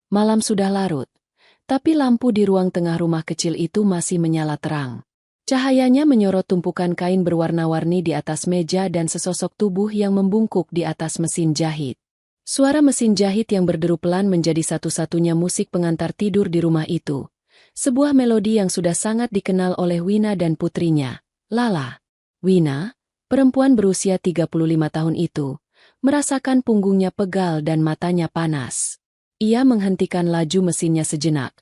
Malam sudah larut, tapi lampu di ruang tengah rumah kecil itu masih menyala terang. Cahayanya menyorot tumpukan kain berwarna-warni di atas meja dan sesosok tubuh yang membungkuk di atas mesin jahit. Suara mesin jahit yang berderu pelan menjadi satu-satunya musik pengantar tidur di rumah itu. Sebuah melodi yang sudah sangat dikenal oleh Wina dan putrinya, Lala. Wina, perempuan berusia 35 tahun itu, merasakan punggungnya pegal dan matanya panas. Ia menghentikan laju mesinnya sejenak,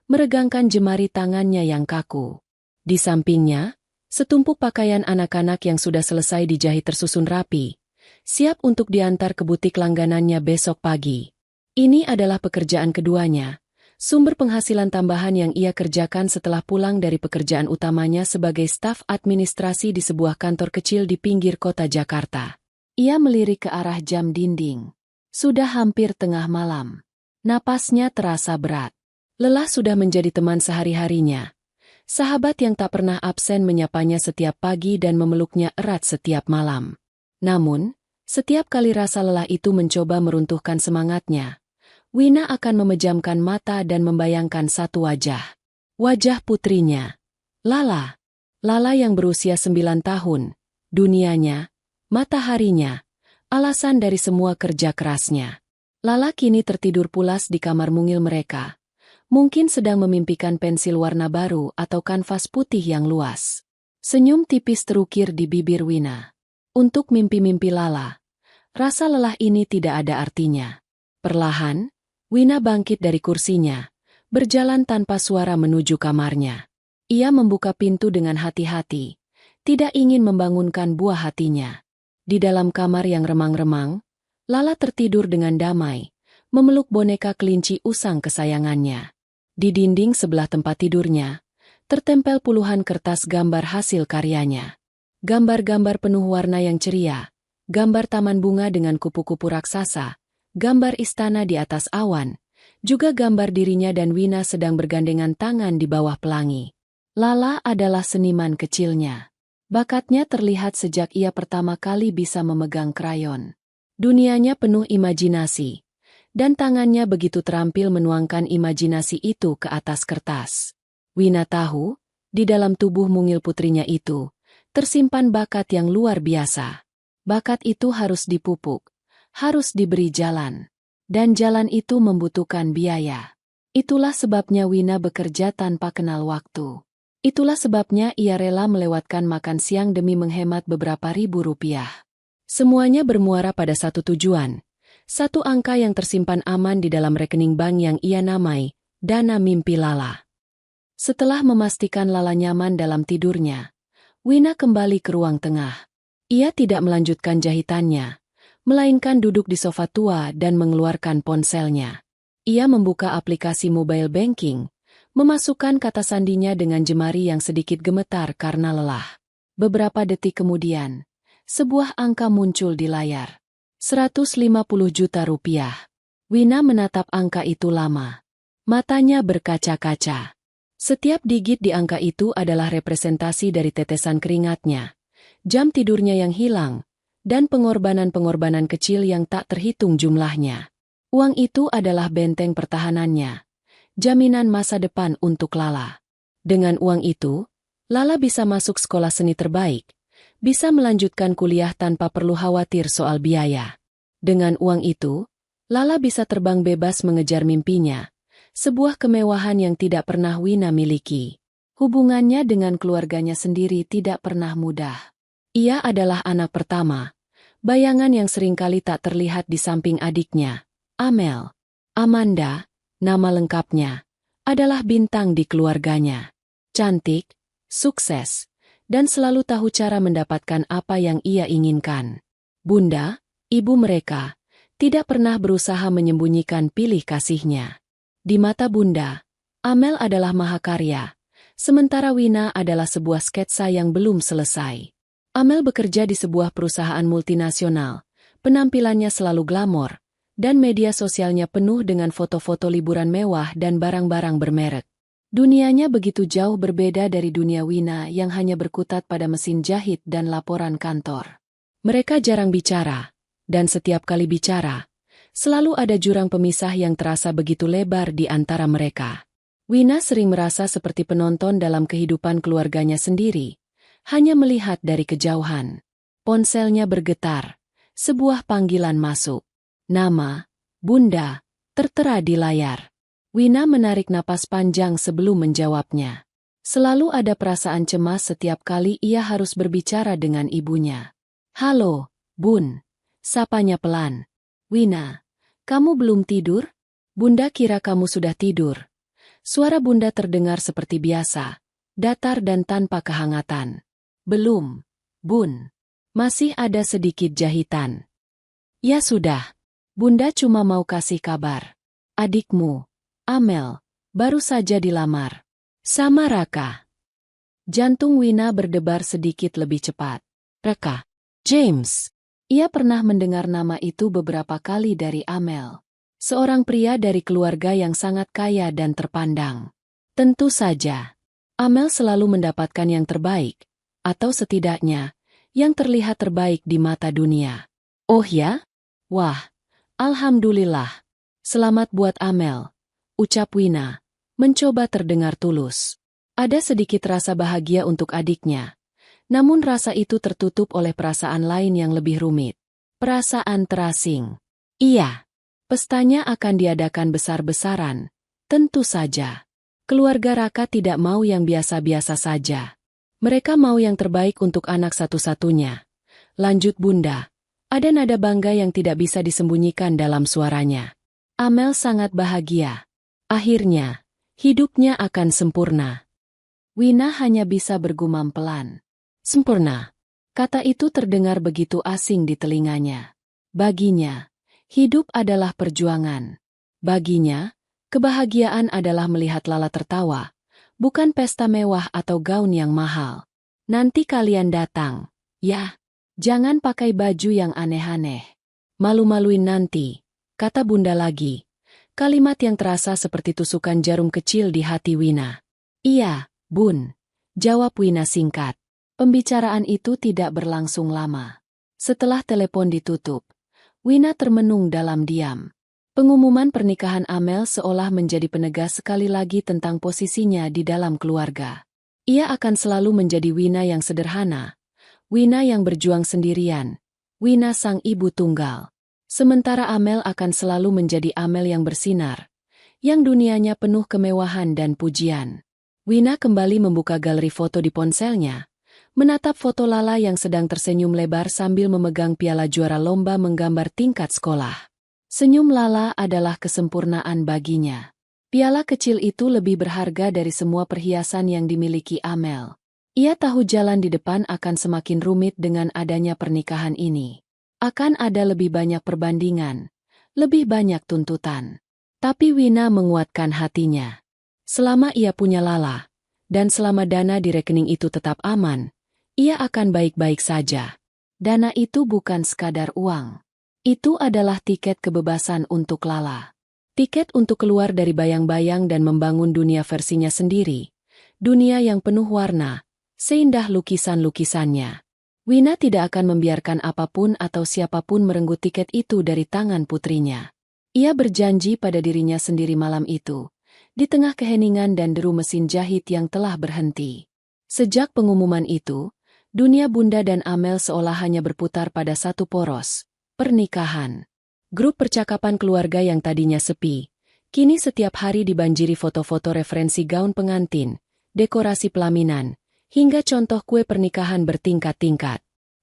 meregangkan jemari tangannya yang kaku. Di sampingnya, setumpuk pakaian anak-anak yang sudah selesai dijahit tersusun rapi, siap untuk diantar ke butik langganannya besok pagi. Ini adalah pekerjaan keduanya, sumber penghasilan tambahan yang ia kerjakan setelah pulang dari pekerjaan utamanya sebagai staf administrasi di sebuah kantor kecil di pinggir kota Jakarta. Ia melirik ke arah jam dinding. Sudah hampir tengah malam. Napasnya terasa berat. Lelah sudah menjadi teman sehari-harinya. Sahabat yang tak pernah absen menyapanya setiap pagi dan memeluknya erat setiap malam. Namun, setiap kali rasa lelah itu mencoba meruntuhkan semangatnya, Wina akan memejamkan mata dan membayangkan satu wajah. Wajah putrinya, Lala. Lala yang berusia 9 tahun, dunianya, mataharinya, alasan dari semua kerja kerasnya. Lala kini tertidur pulas di kamar mungil mereka. Mungkin sedang memimpikan pensil warna baru atau kanvas putih yang luas. Senyum tipis terukir di bibir Wina. Untuk mimpi-mimpi Lala, rasa lelah ini tidak ada artinya. Perlahan, Wina bangkit dari kursinya, berjalan tanpa suara menuju kamarnya. Ia membuka pintu dengan hati-hati, tidak ingin membangunkan buah hatinya. Di dalam kamar yang remang-remang, Lala tertidur dengan damai, memeluk boneka kelinci usang kesayangannya. Di dinding sebelah tempat tidurnya, tertempel puluhan kertas gambar hasil karyanya. Gambar-gambar penuh warna yang ceria, gambar taman bunga dengan kupu-kupu raksasa, gambar istana di atas awan, juga gambar dirinya dan Wina sedang bergandengan tangan di bawah pelangi. Lala adalah seniman kecilnya. Bakatnya terlihat sejak ia pertama kali bisa memegang krayon. Dunianya penuh imajinasi. Dan tangannya begitu terampil menuangkan imajinasi itu ke atas kertas. Wina tahu, di dalam tubuh mungil putrinya itu, tersimpan bakat yang luar biasa. Bakat itu harus dipupuk, harus diberi jalan. Dan jalan itu membutuhkan biaya. Itulah sebabnya Wina bekerja tanpa kenal waktu. Itulah sebabnya ia rela melewatkan makan siang demi menghemat beberapa ribu rupiah. Semuanya bermuara pada satu tujuan. Satu angka yang tersimpan aman di dalam rekening bank yang ia namai, dana mimpi Lala. Setelah memastikan Lala nyaman dalam tidurnya, Wina kembali ke ruang tengah. Ia tidak melanjutkan jahitannya, melainkan duduk di sofa tua dan mengeluarkan ponselnya. Ia membuka aplikasi mobile banking, memasukkan kata sandinya dengan jemari yang sedikit gemetar karena lelah. Beberapa detik kemudian, sebuah angka muncul di layar. 150 juta rupiah. Wina menatap angka itu lama. Matanya berkaca-kaca. Setiap digit di angka itu adalah representasi dari tetesan keringatnya, jam tidurnya yang hilang, dan pengorbanan-pengorbanan kecil yang tak terhitung jumlahnya. Uang itu adalah benteng pertahanannya, jaminan masa depan untuk Lala. Dengan uang itu, Lala bisa masuk sekolah seni terbaik, bisa melanjutkan kuliah tanpa perlu khawatir soal biaya. Dengan uang itu, Lala bisa terbang bebas mengejar mimpinya, sebuah kemewahan yang tidak pernah Wina miliki. Hubungannya dengan keluarganya sendiri tidak pernah mudah. Ia adalah anak pertama, bayangan yang seringkali tak terlihat di samping adiknya, Amel. Amanda, nama lengkapnya, adalah bintang di keluarganya. Cantik, sukses, dan selalu tahu cara mendapatkan apa yang ia inginkan. Bunda, ibu mereka, tidak pernah berusaha menyembunyikan pilih kasihnya. Di mata Bunda, Amel adalah mahakarya, sementara Wina adalah sebuah sketsa yang belum selesai. Amel bekerja di sebuah perusahaan multinasional, penampilannya selalu glamor, dan media sosialnya penuh dengan foto-foto liburan mewah dan barang-barang bermerek. Dunianya begitu jauh berbeda dari dunia Wina yang hanya berkutat pada mesin jahit dan laporan kantor. Mereka jarang bicara, dan setiap kali bicara, Selalu ada jurang pemisah yang terasa begitu lebar di antara mereka. Wina sering merasa seperti penonton dalam kehidupan keluarganya sendiri, hanya melihat dari kejauhan. Ponselnya bergetar. Sebuah panggilan masuk. Nama, Bunda, tertera di layar. Wina menarik napas panjang sebelum menjawabnya. Selalu ada perasaan cemas setiap kali ia harus berbicara dengan ibunya. "Halo, Bun," sapanya pelan. "Wina, kamu belum tidur?" "Bunda kira kamu sudah tidur." Suara Bunda terdengar seperti biasa, datar dan tanpa kehangatan. "Belum, Bun. Masih ada sedikit jahitan." "Ya sudah. Bunda cuma mau kasih kabar. Adikmu, Amel, baru saja dilamar sama Raka." Jantung Wina berdebar sedikit lebih cepat. Raka, James. Ia pernah mendengar nama itu beberapa kali dari Amel. Seorang pria dari keluarga yang sangat kaya dan terpandang. Tentu saja, Amel selalu mendapatkan yang terbaik, atau setidaknya, yang terlihat terbaik di mata dunia. "Oh ya? Wah, alhamdulillah. Selamat buat Amel," ucap Wina, mencoba terdengar tulus. Ada sedikit rasa bahagia untuk adiknya, namun rasa itu tertutup oleh perasaan lain yang lebih rumit. Perasaan terasing. Iya. Pestanya akan diadakan besar-besaran, tentu saja. Keluarga Raka tidak mau yang biasa-biasa saja. Mereka mau yang terbaik untuk anak satu-satunya. Lanjut Bunda. Ada nada bangga yang tidak bisa disembunyikan dalam suaranya. Amel sangat bahagia. Akhirnya, hidupnya akan sempurna. Wina hanya bisa bergumam pelan. Sempurna. Kata itu terdengar begitu asing di telinganya. Baginya, hidup adalah perjuangan. Baginya, kebahagiaan adalah melihat Lala tertawa, bukan pesta mewah atau gaun yang mahal. "Nanti kalian datang, ya. Jangan pakai baju yang aneh-aneh. Malu-maluin nanti," kata Bunda lagi. Kalimat yang terasa seperti tusukan jarum kecil di hati Wina. "Iya, Bun," jawab Wina singkat. Pembicaraan itu tidak berlangsung lama. Setelah telepon ditutup, Wina termenung dalam diam. Pengumuman pernikahan Amel seolah menjadi penegas sekali lagi tentang posisinya di dalam keluarga. Ia akan selalu menjadi Wina yang sederhana, Wina yang berjuang sendirian, Wina sang ibu tunggal. Sementara Amel akan selalu menjadi Amel yang bersinar, yang dunianya penuh kemewahan dan pujian. Wina kembali membuka galeri foto di ponselnya, menatap foto Lala yang sedang tersenyum lebar sambil memegang piala juara lomba menggambar tingkat sekolah. Senyum Lala adalah kesempurnaan baginya. Piala kecil itu lebih berharga dari semua perhiasan yang dimiliki Amel. Ia tahu jalan di depan akan semakin rumit dengan adanya pernikahan ini. Akan ada lebih banyak perbandingan, lebih banyak tuntutan. Tapi Wina menguatkan hatinya. Selama ia punya Lala, dan selama dana di rekening itu tetap aman, ia akan baik-baik saja. Dana itu bukan sekadar uang. Itu adalah tiket kebebasan untuk Lala. Tiket untuk keluar dari bayang-bayang dan membangun dunia versinya sendiri. Dunia yang penuh warna, seindah lukisan-lukisannya. Wina tidak akan membiarkan apapun atau siapapun merenggut tiket itu dari tangan putrinya. Ia berjanji pada dirinya sendiri malam itu, di tengah keheningan dan deru mesin jahit yang telah berhenti. Sejak pengumuman itu, dunia Bunda dan Amel seolah hanya berputar pada satu poros, pernikahan. Grup percakapan keluarga yang tadinya sepi, kini setiap hari dibanjiri foto-foto referensi gaun pengantin, dekorasi pelaminan, hingga contoh kue pernikahan bertingkat-tingkat.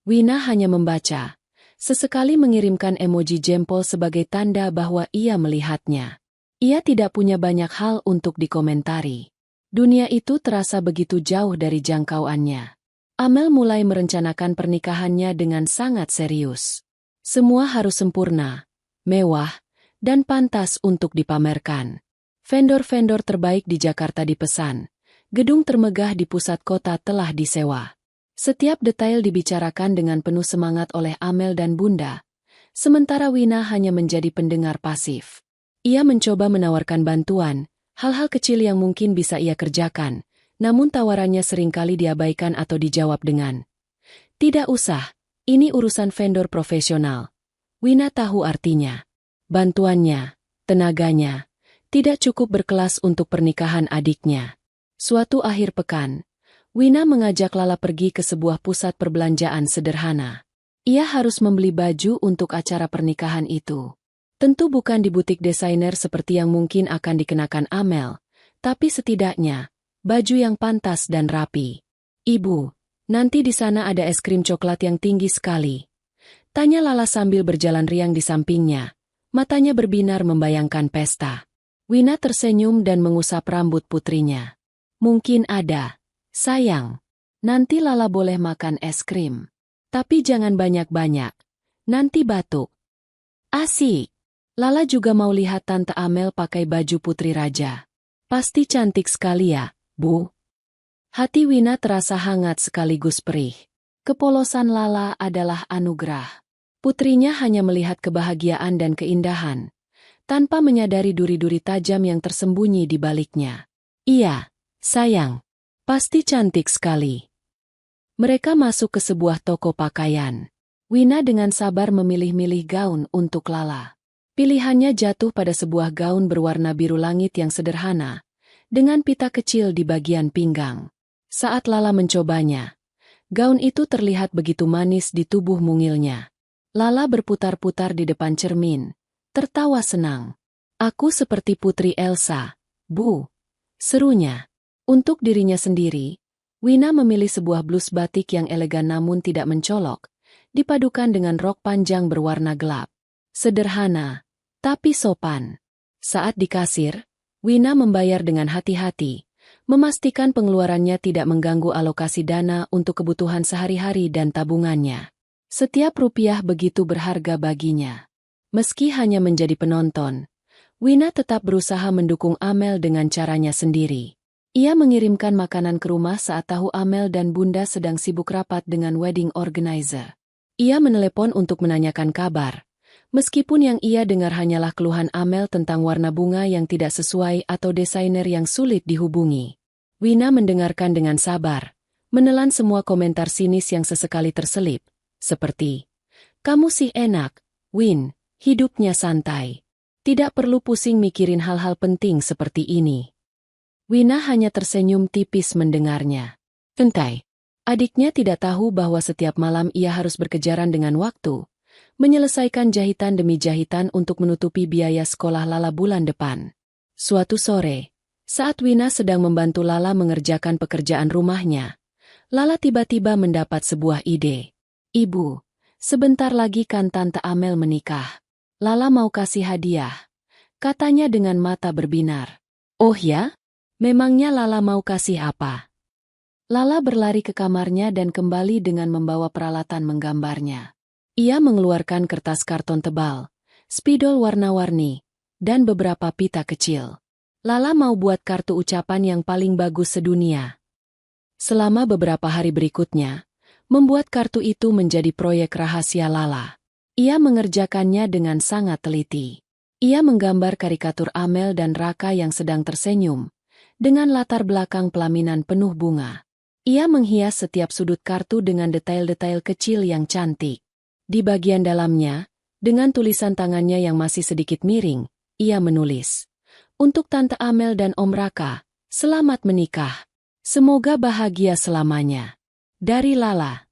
Wina hanya membaca, sesekali mengirimkan emoji jempol sebagai tanda bahwa ia melihatnya. Ia tidak punya banyak hal untuk dikomentari. Dunia itu terasa begitu jauh dari jangkauannya. Amel mulai merencanakan pernikahannya dengan sangat serius. Semua harus sempurna, mewah, dan pantas untuk dipamerkan. Vendor-vendor terbaik di Jakarta dipesan. Gedung termegah di pusat kota telah disewa. Setiap detail dibicarakan dengan penuh semangat oleh Amel dan Bunda, sementara Wina hanya menjadi pendengar pasif. Ia mencoba menawarkan bantuan, hal-hal kecil yang mungkin bisa ia kerjakan, namun tawarannya seringkali diabaikan atau dijawab dengan, "Tidak usah, ini urusan vendor profesional." Wina tahu artinya. bantuannya, tenaganya, tidak cukup berkelas untuk pernikahan adiknya. Suatu akhir pekan, Wina mengajak Lala pergi ke sebuah pusat perbelanjaan sederhana. Ia harus membeli baju untuk acara pernikahan itu. Tentu bukan di butik desainer seperti yang mungkin akan dikenakan Amel, tapi setidaknya, baju yang pantas dan rapi. "Ibu, nanti di sana ada es krim coklat yang tinggi sekali," tanya Lala sambil berjalan riang di sampingnya. Matanya berbinar membayangkan pesta. Wina tersenyum dan mengusap rambut putrinya. "Mungkin ada, sayang. Nanti Lala boleh makan es krim. Tapi jangan banyak-banyak. Nanti batuk." "Asik." Lala juga mau lihat Tante Amel pakai baju putri raja. "Pasti cantik sekali ya, Bu." Hati Wina terasa hangat sekaligus perih. Kepolosan Lala adalah anugerah. Putrinya hanya melihat kebahagiaan dan keindahan, tanpa menyadari duri-duri tajam yang tersembunyi di baliknya. "Iya, sayang. Pasti cantik sekali." Mereka masuk ke sebuah toko pakaian. Wina dengan sabar memilih-milih gaun untuk Lala. Pilihannya jatuh pada sebuah gaun berwarna biru langit yang sederhana, dengan pita kecil di bagian pinggang. Saat Lala mencobanya, gaun itu terlihat begitu manis di tubuh mungilnya. Lala berputar-putar di depan cermin, tertawa senang. "Aku seperti Putri Elsa, Bu," serunya. Untuk dirinya sendiri, Wina memilih sebuah blus batik yang elegan namun tidak mencolok, dipadukan dengan rok panjang berwarna gelap. Sederhana, tapi sopan. Saat di kasir, Wina membayar dengan hati-hati, memastikan pengeluarannya tidak mengganggu alokasi dana untuk kebutuhan sehari-hari dan tabungannya. Setiap rupiah begitu berharga baginya. Meski hanya menjadi penonton, Wina tetap berusaha mendukung Amel dengan caranya sendiri. Ia mengirimkan makanan ke rumah saat tahu Amel dan Bunda sedang sibuk rapat dengan wedding organizer. Ia menelepon untuk menanyakan kabar, meskipun yang ia dengar hanyalah keluhan Amel tentang warna bunga yang tidak sesuai atau desainer yang sulit dihubungi. Wina mendengarkan dengan sabar, menelan semua komentar sinis yang sesekali terselip, seperti, "Kamu sih enak, Win, hidupnya santai. Tidak perlu pusing mikirin hal-hal penting seperti ini." Wina hanya tersenyum tipis mendengarnya. Entai, adiknya tidak tahu bahwa setiap malam ia harus berkejaran dengan waktu, menyelesaikan jahitan demi jahitan untuk menutupi biaya sekolah Lala bulan depan. Suatu sore, saat Wina sedang membantu Lala mengerjakan pekerjaan rumahnya, Lala tiba-tiba mendapat sebuah ide. "Ibu, sebentar lagi kan Tante Amel menikah. Lala mau kasih hadiah," katanya dengan mata berbinar. "Oh ya? Memangnya Lala mau kasih apa?" Lala berlari ke kamarnya dan kembali dengan membawa peralatan menggambarnya. Ia mengeluarkan kertas karton tebal, spidol warna-warni, dan beberapa pita kecil. Lala mau buat kartu ucapan yang paling bagus sedunia. Selama beberapa hari berikutnya, membuat kartu itu menjadi proyek rahasia Lala. Ia mengerjakannya dengan sangat teliti. Ia menggambar karikatur Amel dan Raka yang sedang tersenyum, dengan latar belakang pelaminan penuh bunga. Ia menghias setiap sudut kartu dengan detail-detail kecil yang cantik. Di bagian dalamnya, dengan tulisan tangannya yang masih sedikit miring, ia menulis, "Untuk Tante Amel dan Om Raka, selamat menikah. Semoga bahagia selamanya. Dari Lala."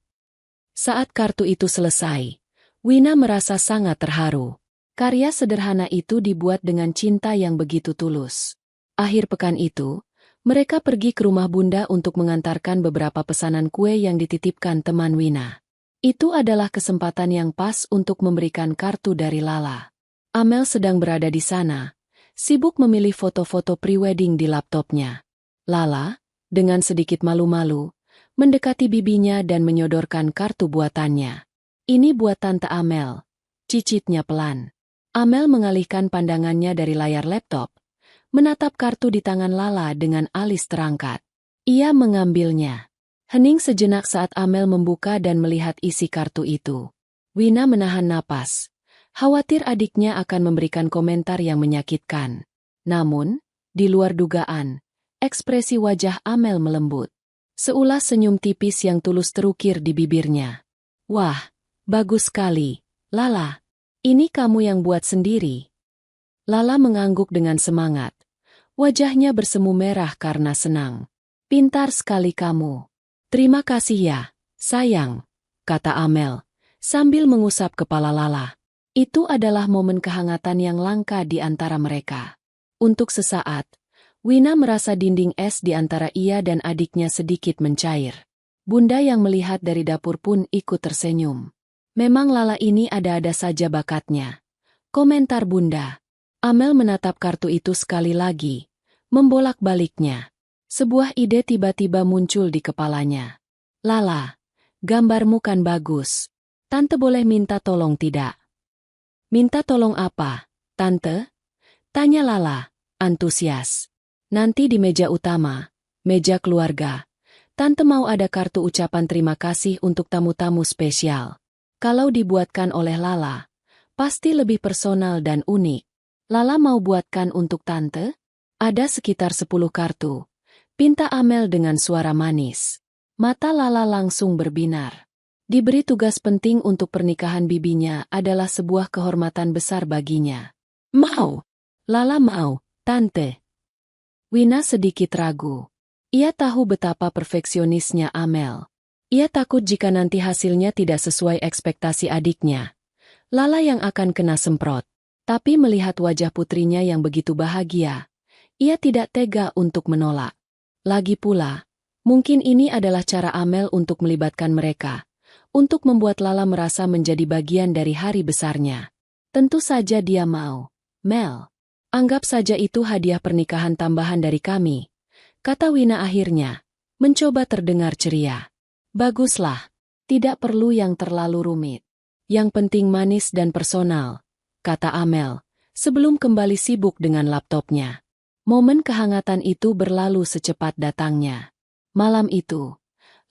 Saat kartu itu selesai, Wina merasa sangat terharu. Karya sederhana itu dibuat dengan cinta yang begitu tulus. Akhir pekan itu, mereka pergi ke rumah Bunda untuk mengantarkan beberapa pesanan kue yang dititipkan teman Wina. Itu adalah kesempatan yang pas untuk memberikan kartu dari Lala. Amel sedang berada di sana, sibuk memilih foto-foto pre-wedding di laptopnya. Lala, dengan sedikit malu-malu, mendekati bibinya dan menyodorkan kartu buatannya. "Ini buat Tante Amel," cicitnya pelan. Amel mengalihkan pandangannya dari layar laptop, menatap kartu di tangan Lala dengan alis terangkat. Ia mengambilnya. Hening sejenak saat Amel membuka dan melihat isi kartu itu. Wina menahan napas, khawatir adiknya akan memberikan komentar yang menyakitkan. Namun, di luar dugaan, ekspresi wajah Amel melembut. Seulas senyum tipis yang tulus terukir di bibirnya. "Wah, bagus sekali, Lala. Ini kamu yang buat sendiri?" Lala mengangguk dengan semangat. Wajahnya bersemu merah karena senang. Pintar sekali kamu. Terima kasih ya, sayang, kata Amel, sambil mengusap kepala Lala. Itu adalah momen kehangatan yang langka di antara mereka. Untuk sesaat, Wina merasa dinding es di antara ia dan adiknya sedikit mencair. Bunda yang melihat dari dapur pun ikut tersenyum. Memang Lala ini ada-ada saja bakatnya, komentar Bunda. Amel menatap kartu itu sekali lagi, membolak-baliknya. Sebuah ide tiba-tiba muncul di kepalanya. Lala, gambarmu kan bagus. Tante boleh minta tolong tidak? Minta tolong apa, Tante? Tanya Lala, antusias. Nanti di meja utama, meja keluarga, Tante mau ada kartu ucapan terima kasih untuk tamu-tamu spesial. Kalau dibuatkan oleh Lala, pasti lebih personal dan unik. Lala mau buatkan untuk Tante? Ada sekitar 10 kartu. Pinta Amel dengan suara manis. Mata Lala langsung berbinar. Diberi tugas penting untuk pernikahan bibinya adalah sebuah kehormatan besar baginya. Mau. Lala mau, Tante. Wina sedikit ragu. Ia tahu betapa perfeksionisnya Amel. Ia takut jika nanti hasilnya tidak sesuai ekspektasi adiknya. Lala yang akan kena semprot. Tapi melihat wajah putrinya yang begitu bahagia, ia tidak tega untuk menolak. Lagi pula, mungkin ini adalah cara Amel untuk melibatkan mereka, untuk membuat Lala merasa menjadi bagian dari hari besarnya. Tentu saja dia mau. Mel, anggap saja itu hadiah pernikahan tambahan dari kami, kata Wina akhirnya, mencoba terdengar ceria. Baguslah, tidak perlu yang terlalu rumit. Yang penting manis dan personal, kata Amel, sebelum kembali sibuk dengan laptopnya. Momen kehangatan itu berlalu secepat datangnya. Malam itu,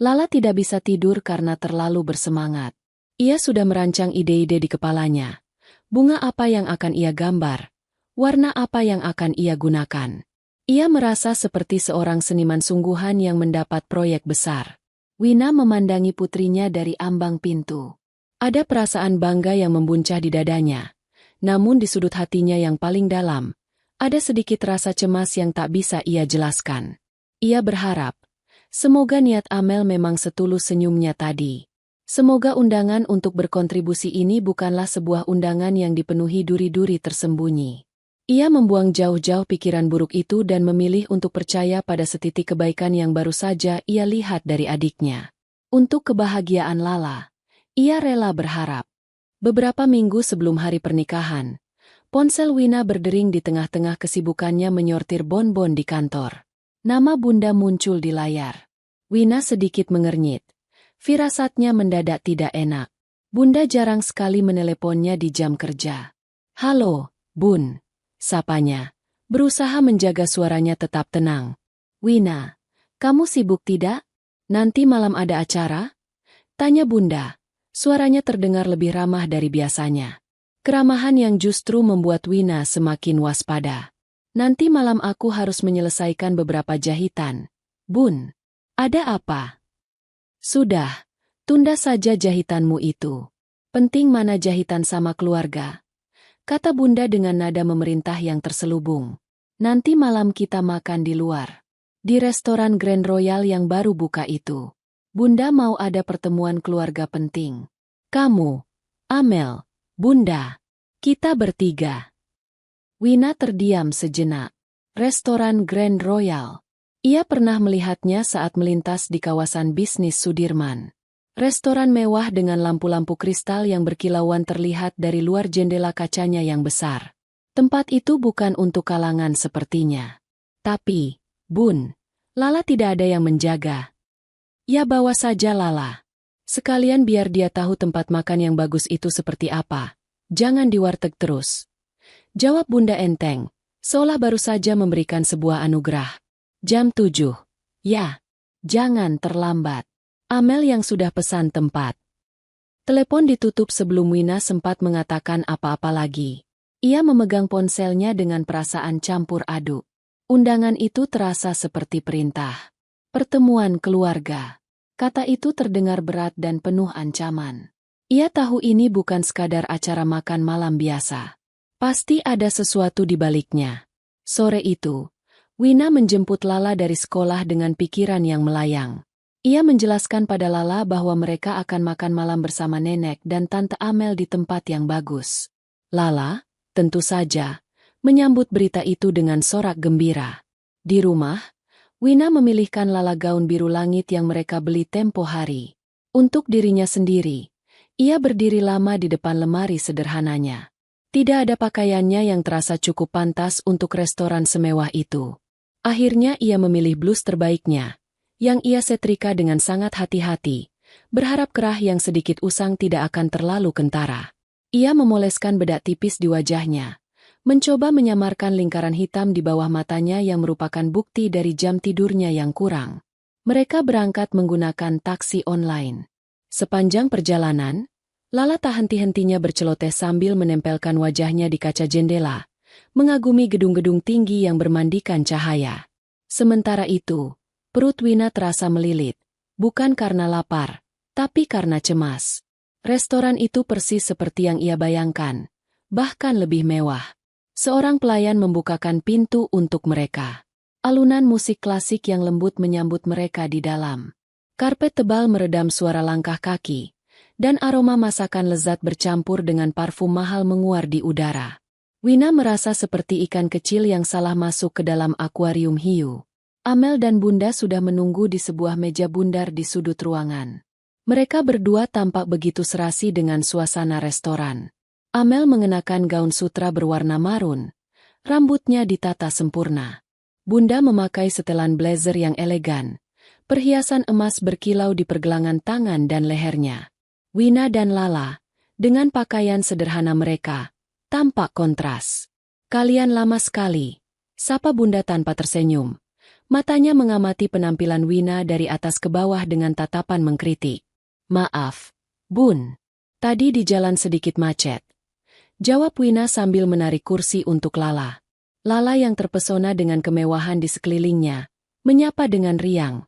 Lala tidak bisa tidur karena terlalu bersemangat. Ia sudah merancang ide-ide di kepalanya. Bunga apa yang akan ia gambar? Warna apa yang akan ia gunakan? Ia merasa seperti seorang seniman sungguhan yang mendapat proyek besar. Wina memandangi putrinya dari ambang pintu. Ada perasaan bangga yang membuncah di dadanya. Namun di sudut hatinya yang paling dalam, ada sedikit rasa cemas yang tak bisa ia jelaskan. Ia berharap, semoga niat Amel memang setulus senyumnya tadi. Semoga undangan untuk berkontribusi ini bukanlah sebuah undangan yang dipenuhi duri-duri tersembunyi. Ia membuang jauh-jauh pikiran buruk itu dan memilih untuk percaya pada setitik kebaikan yang baru saja ia lihat dari adiknya. Untuk kebahagiaan Lala, ia rela berharap. Beberapa minggu sebelum hari pernikahan, ponsel Wina berdering di tengah-tengah kesibukannya menyortir bonbon di kantor. Nama Bunda muncul di layar. Wina sedikit mengernyit. Firasatnya mendadak tidak enak. Bunda jarang sekali meneleponnya di jam kerja. Halo, Bun, sapanya. Berusaha menjaga suaranya tetap tenang. Wina, kamu sibuk tidak? Nanti malam ada acara? Tanya Bunda. Suaranya terdengar lebih ramah dari biasanya. Keramahan yang justru membuat Wina semakin waspada. Nanti malam aku harus menyelesaikan beberapa jahitan. Bun, ada apa? Sudah, tunda saja jahitanmu itu. Penting mana jahitan sama keluarga? Kata Bunda dengan nada memerintah yang terselubung. Nanti malam kita makan di luar. Di restoran Grand Royal yang baru buka itu. Bunda mau ada pertemuan keluarga penting. Kamu, Amel, Bunda, kita bertiga. Wina terdiam sejenak. Restoran Grand Royal. Ia pernah melihatnya saat melintas di kawasan bisnis Sudirman. Restoran mewah dengan lampu-lampu kristal yang berkilauan terlihat dari luar jendela kacanya yang besar. Tempat itu bukan untuk kalangan sepertinya. Tapi, Bun, Lala tidak ada yang menjaga. Ya bawa saja Lala. Sekalian biar dia tahu tempat makan yang bagus itu seperti apa. Jangan di warteg terus. Jawab Bunda enteng, seolah baru saja memberikan sebuah anugerah. Jam 7. Ya, jangan terlambat. Amel yang sudah pesan tempat. Telepon ditutup sebelum Wina sempat mengatakan apa-apa lagi. Ia memegang ponselnya dengan perasaan campur aduk. Undangan itu terasa seperti perintah. Pertemuan keluarga. Kata itu terdengar berat dan penuh ancaman. Ia tahu ini bukan sekadar acara makan malam biasa. Pasti ada sesuatu di baliknya. Sore itu, Wina menjemput Lala dari sekolah dengan pikiran yang melayang. Ia menjelaskan pada Lala bahwa mereka akan makan malam bersama nenek dan Tante Amel di tempat yang bagus. Lala, tentu saja, menyambut berita itu dengan sorak gembira. Di rumah, Wina memilihkan Lala gaun biru langit yang mereka beli tempo hari. Untuk dirinya sendiri, ia berdiri lama di depan lemari sederhananya. Tidak ada pakaiannya yang terasa cukup pantas untuk restoran semewah itu. Akhirnya ia memilih blus terbaiknya, yang ia setrika dengan sangat hati-hati, berharap kerah yang sedikit usang tidak akan terlalu kentara. Ia memoleskan bedak tipis di wajahnya, mencoba menyamarkan lingkaran hitam di bawah matanya yang merupakan bukti dari jam tidurnya yang kurang. Mereka berangkat menggunakan taksi online. Sepanjang perjalanan, Lala tak henti-hentinya berceloteh sambil menempelkan wajahnya di kaca jendela, mengagumi gedung-gedung tinggi yang bermandikan cahaya. Sementara itu, perut Wina terasa melilit, bukan karena lapar, tapi karena cemas. Restoran itu persis seperti yang ia bayangkan, bahkan lebih mewah. Seorang pelayan membukakan pintu untuk mereka. Alunan musik klasik yang lembut menyambut mereka di dalam. Karpet tebal meredam suara langkah kaki, dan aroma masakan lezat bercampur dengan parfum mahal menguar di udara. Wina merasa seperti ikan kecil yang salah masuk ke dalam akuarium hiu. Amel dan Bunda sudah menunggu di sebuah meja bundar di sudut ruangan. Mereka berdua tampak begitu serasi dengan suasana restoran. Amel mengenakan gaun sutra berwarna marun. Rambutnya ditata sempurna. Bunda memakai setelan blazer yang elegan. Perhiasan emas berkilau di pergelangan tangan dan lehernya. Wina dan Lala, dengan pakaian sederhana mereka, tampak kontras. "Kalian lama sekali," sapa Bunda tanpa tersenyum. Matanya mengamati penampilan Wina dari atas ke bawah dengan tatapan mengkritik. "Maaf, Bun. Tadi di jalan sedikit macet," jawab Wina sambil menarik kursi untuk Lala. Lala yang terpesona dengan kemewahan di sekelilingnya, menyapa dengan riang.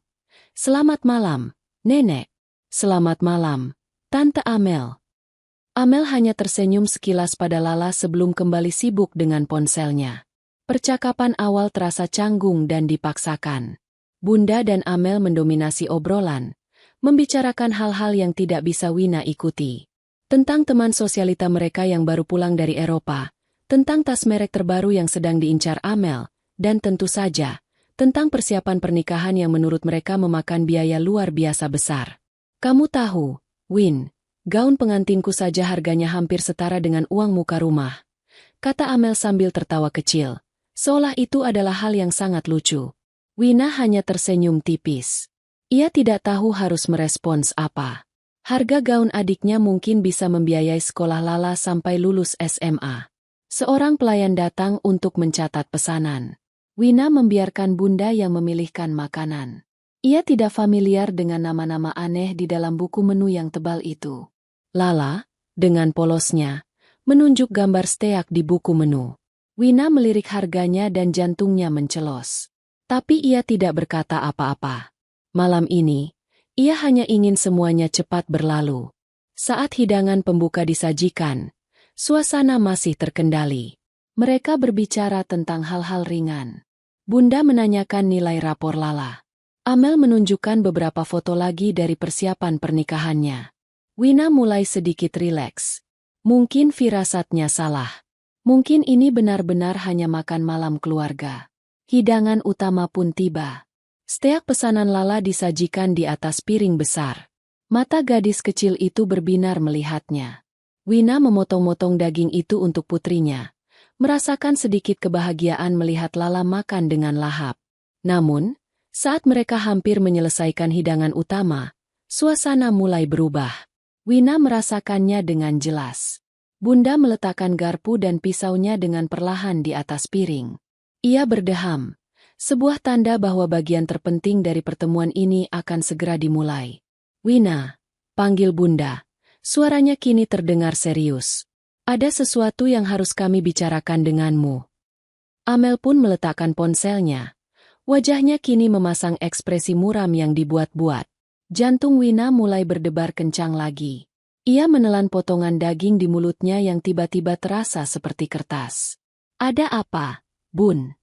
"Selamat malam, Nenek." "Selamat malam, Tante Amel." Amel hanya tersenyum sekilas pada Lala sebelum kembali sibuk dengan ponselnya. Percakapan awal terasa canggung dan dipaksakan. Bunda dan Amel mendominasi obrolan, membicarakan hal-hal yang tidak bisa Wina ikuti. Tentang teman sosialita mereka yang baru pulang dari Eropa, tentang tas merek terbaru yang sedang diincar Amel, dan tentu saja, tentang persiapan pernikahan yang menurut mereka memakan biaya luar biasa besar. "Kamu tahu, Win, gaun pengantinku saja harganya hampir setara dengan uang muka rumah," kata Amel sambil tertawa kecil, seolah itu adalah hal yang sangat lucu. Wina hanya tersenyum tipis. Ia tidak tahu harus merespons apa. Harga gaun adiknya mungkin bisa membiayai sekolah Lala sampai lulus SMA. Seorang pelayan datang untuk mencatat pesanan. Wina membiarkan Bunda yang memilihkan makanan. Ia tidak familiar dengan nama-nama aneh di dalam buku menu yang tebal itu. Lala, dengan polosnya, menunjuk gambar steak di buku menu. Wina melirik harganya dan jantungnya mencelos. Tapi ia tidak berkata apa-apa. Malam ini, ia hanya ingin semuanya cepat berlalu. Saat hidangan pembuka disajikan, suasana masih terkendali. Mereka berbicara tentang hal-hal ringan. Bunda menanyakan nilai rapor Lala. Amel menunjukkan beberapa foto lagi dari persiapan pernikahannya. Wina mulai sedikit rileks. Mungkin firasatnya salah. Mungkin ini benar-benar hanya makan malam keluarga. Hidangan utama pun tiba. Steak pesanan Lala disajikan di atas piring besar. Mata gadis kecil itu berbinar melihatnya. Wina memotong-motong daging itu untuk putrinya. Merasakan sedikit kebahagiaan melihat Lala makan dengan lahap. Namun, saat mereka hampir menyelesaikan hidangan utama, suasana mulai berubah. Wina merasakannya dengan jelas. Bunda meletakkan garpu dan pisaunya dengan perlahan di atas piring. Ia berdeham, sebuah tanda bahwa bagian terpenting dari pertemuan ini akan segera dimulai. "Wina," panggil Bunda. Suaranya kini terdengar serius. "Ada sesuatu yang harus kami bicarakan denganmu." Amel pun meletakkan ponselnya. Wajahnya kini memasang ekspresi muram yang dibuat-buat. Jantung Wina mulai berdebar kencang lagi. Ia menelan potongan daging di mulutnya yang tiba-tiba terasa seperti kertas. Ada apa, Bun?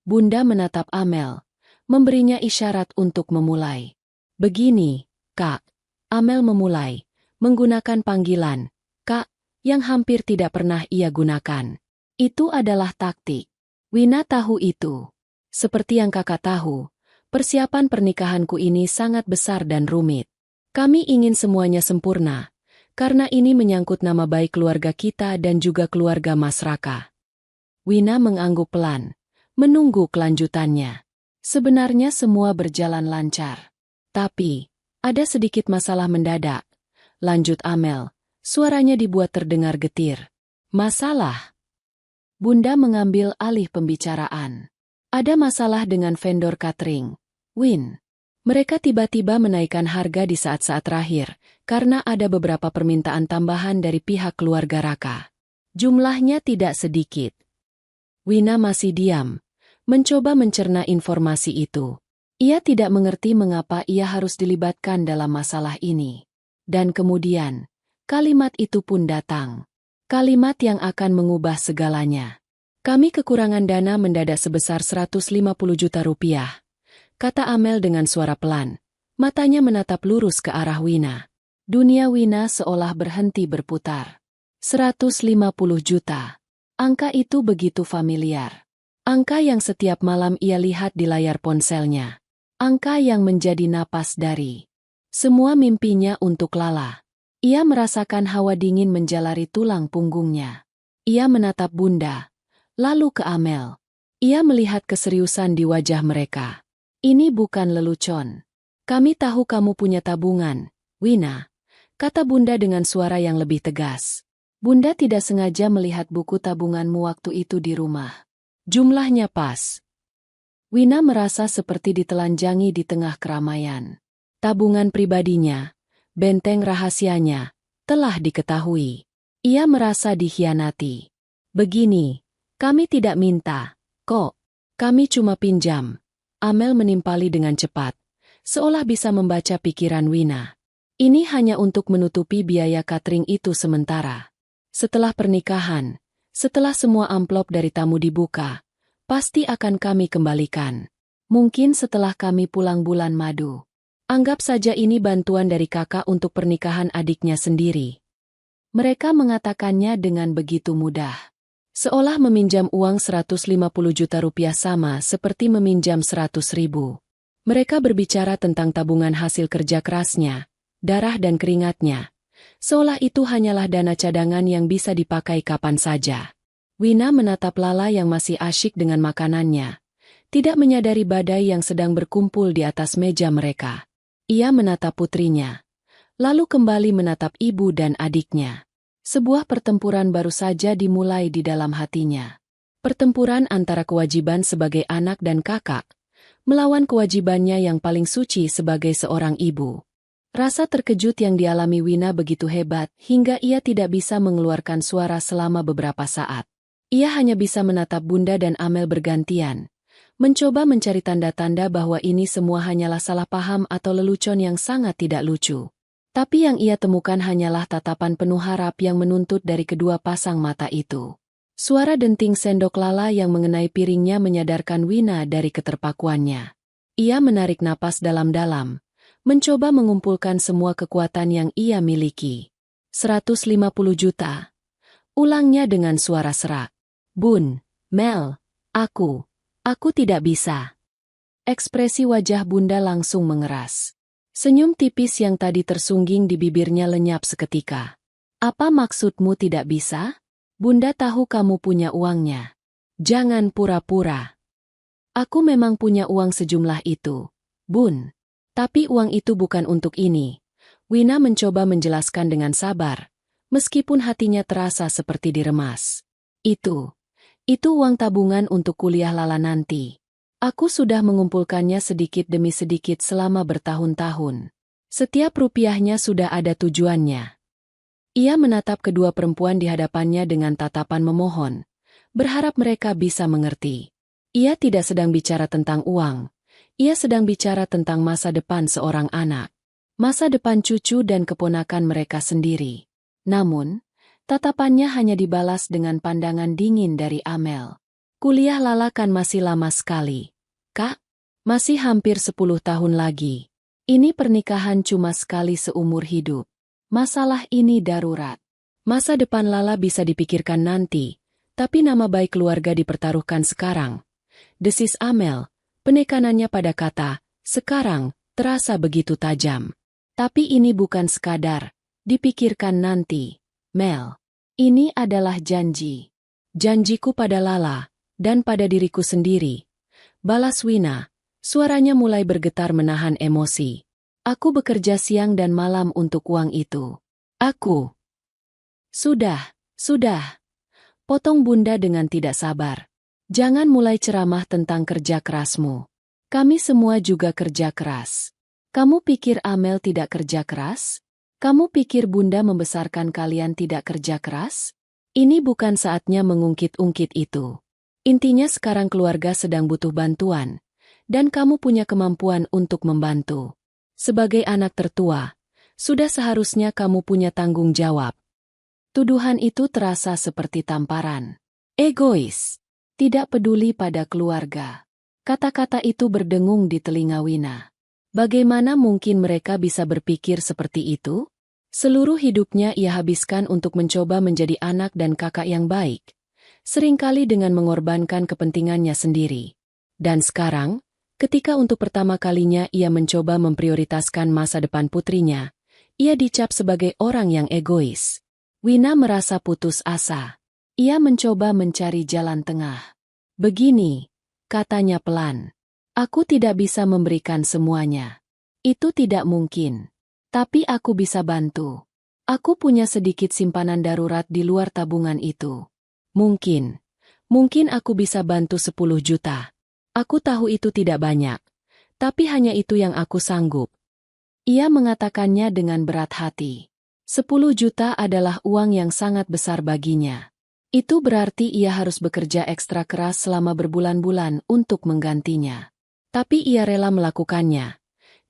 Bunda menatap Amel, memberinya isyarat untuk memulai. Begini, Kak. Amel memulai, menggunakan panggilan, Kak, yang hampir tidak pernah ia gunakan. Itu adalah taktik. Wina tahu itu. Seperti yang kakak tahu, persiapan pernikahanku ini sangat besar dan rumit. Kami ingin semuanya sempurna, karena ini menyangkut nama baik keluarga kita dan juga keluarga Mas Raka. Wina mengangguk pelan, menunggu kelanjutannya. Sebenarnya semua berjalan lancar. Tapi, ada sedikit masalah mendadak. Lanjut Amel, suaranya dibuat terdengar getir. Masalah? Bunda mengambil alih pembicaraan. Ada masalah dengan vendor catering, Win. Mereka tiba-tiba menaikkan harga di saat-saat terakhir, karena ada beberapa permintaan tambahan dari pihak keluarga Raka. Jumlahnya tidak sedikit. Wina masih diam, mencoba mencerna informasi itu. Ia tidak mengerti mengapa ia harus dilibatkan dalam masalah ini. Dan kemudian, kalimat itu pun datang. Kalimat yang akan mengubah segalanya. Kami kekurangan dana mendadak sebesar 150 juta rupiah, kata Amel dengan suara pelan. Matanya menatap lurus ke arah Wina. Dunia Wina seolah berhenti berputar. 150 juta. Angka itu begitu familiar. Angka yang setiap malam ia lihat di layar ponselnya. Angka yang menjadi napas dari semua mimpinya untuk Lala. Ia merasakan hawa dingin menjalari tulang punggungnya. Ia menatap Bunda, lalu ke Amel. Ia melihat keseriusan di wajah mereka. Ini bukan lelucon. Kami tahu kamu punya tabungan, Wina, kata Bunda dengan suara yang lebih tegas. Bunda tidak sengaja melihat buku tabunganmu waktu itu di rumah. Jumlahnya pas. Wina merasa seperti ditelanjangi di tengah keramaian. Tabungan pribadinya, benteng rahasianya, telah diketahui. Ia merasa dikhianati. Begini, kami tidak minta, kok. Kami cuma pinjam. Amel menimpali dengan cepat, seolah bisa membaca pikiran Wina. Ini hanya untuk menutupi biaya catering itu sementara. Setelah pernikahan, setelah semua amplop dari tamu dibuka, pasti akan kami kembalikan. Mungkin setelah kami pulang bulan madu. Anggap saja ini bantuan dari kakak untuk pernikahan adiknya sendiri. Mereka mengatakannya dengan begitu mudah. Seolah meminjam uang 150 juta rupiah sama seperti meminjam 100.000. Mereka berbicara tentang tabungan hasil kerja kerasnya, darah dan keringatnya. Seolah itu hanyalah dana cadangan yang bisa dipakai kapan saja. Wina menatap Lala yang masih asyik dengan makanannya, tidak menyadari badai yang sedang berkumpul di atas meja mereka. Ia menatap putrinya, lalu kembali menatap ibu dan adiknya. Sebuah pertempuran baru saja dimulai di dalam hatinya. Pertempuran antara kewajiban sebagai anak dan kakak, melawan kewajibannya yang paling suci sebagai seorang ibu. Rasa terkejut yang dialami Wina begitu hebat hingga ia tidak bisa mengeluarkan suara selama beberapa saat. Ia hanya bisa menatap Bunda dan Amel bergantian, mencoba mencari tanda-tanda bahwa ini semua hanyalah salah paham atau lelucon yang sangat tidak lucu. Tapi yang ia temukan hanyalah tatapan penuh harap yang menuntut dari kedua pasang mata itu. Suara denting sendok Lala yang mengenai piringnya menyadarkan Wina dari keterpakuannya. Ia menarik napas dalam-dalam, mencoba mengumpulkan semua kekuatan yang ia miliki. 150 juta. Ulangnya dengan suara serak. Bun, Mel, aku tidak bisa. Ekspresi wajah Bunda langsung mengeras. Senyum tipis yang tadi tersungging di bibirnya lenyap seketika. Apa maksudmu tidak bisa? Bunda tahu kamu punya uangnya. Jangan pura-pura. Aku memang punya uang sejumlah itu, Bun. Tapi uang itu bukan untuk ini. Wina mencoba menjelaskan dengan sabar, meskipun hatinya terasa seperti diremas. Itu uang tabungan untuk kuliah Lala nanti. Aku sudah mengumpulkannya sedikit demi sedikit selama bertahun-tahun. Setiap rupiahnya sudah ada tujuannya. Ia menatap kedua perempuan di hadapannya dengan tatapan memohon, berharap mereka bisa mengerti. Ia tidak sedang bicara tentang uang, ia sedang bicara tentang masa depan seorang anak. masa depan cucu dan keponakan mereka sendiri. Namun, tatapannya hanya dibalas dengan pandangan dingin dari Amel. Kuliah Lala kan masih lama sekali. Kak, masih hampir 10 tahun lagi. Ini pernikahan cuma sekali seumur hidup. Masalah ini darurat. Masa depan Lala bisa dipikirkan nanti, tapi nama baik keluarga dipertaruhkan sekarang. Desis Amel, penekanannya pada kata, sekarang, terasa begitu tajam. Tapi ini bukan sekadar, dipikirkan nanti, Mel. Ini adalah janji. Janjiku pada Lala, dan pada diriku sendiri. Balas Wina, suaranya mulai bergetar menahan emosi. Aku bekerja siang dan malam untuk uang itu. Aku. Sudah. Potong Bunda dengan tidak sabar. Jangan mulai ceramah tentang kerja kerasmu. Kami semua juga kerja keras. Kamu pikir Amel tidak kerja keras? Kamu pikir Bunda membesarkan kalian tidak kerja keras? Ini bukan saatnya mengungkit-ungkit itu. Intinya sekarang keluarga sedang butuh bantuan, dan kamu punya kemampuan untuk membantu. Sebagai anak tertua, sudah seharusnya kamu punya tanggung jawab. Tuduhan itu terasa seperti tamparan. Egois. Tidak peduli pada keluarga. Kata-kata itu berdengung di telinga Wina. Bagaimana mungkin mereka bisa berpikir seperti itu? Seluruh hidupnya ia habiskan untuk mencoba menjadi anak dan kakak yang baik. Seringkali dengan mengorbankan kepentingannya sendiri. Dan sekarang, ketika untuk pertama kalinya ia mencoba memprioritaskan masa depan putrinya, ia dicap sebagai orang yang egois. Wina merasa putus asa. Ia mencoba mencari jalan tengah. Begini, katanya pelan. Aku tidak bisa memberikan semuanya. Itu tidak mungkin. Tapi aku bisa bantu. Aku punya sedikit simpanan darurat di luar tabungan itu. Mungkin aku bisa bantu 10 juta. Aku tahu itu tidak banyak. Tapi hanya itu yang aku sanggup. Ia mengatakannya dengan berat hati. 10 juta adalah uang yang sangat besar baginya. Itu berarti ia harus bekerja ekstra keras selama berbulan-bulan untuk menggantinya. Tapi ia rela melakukannya.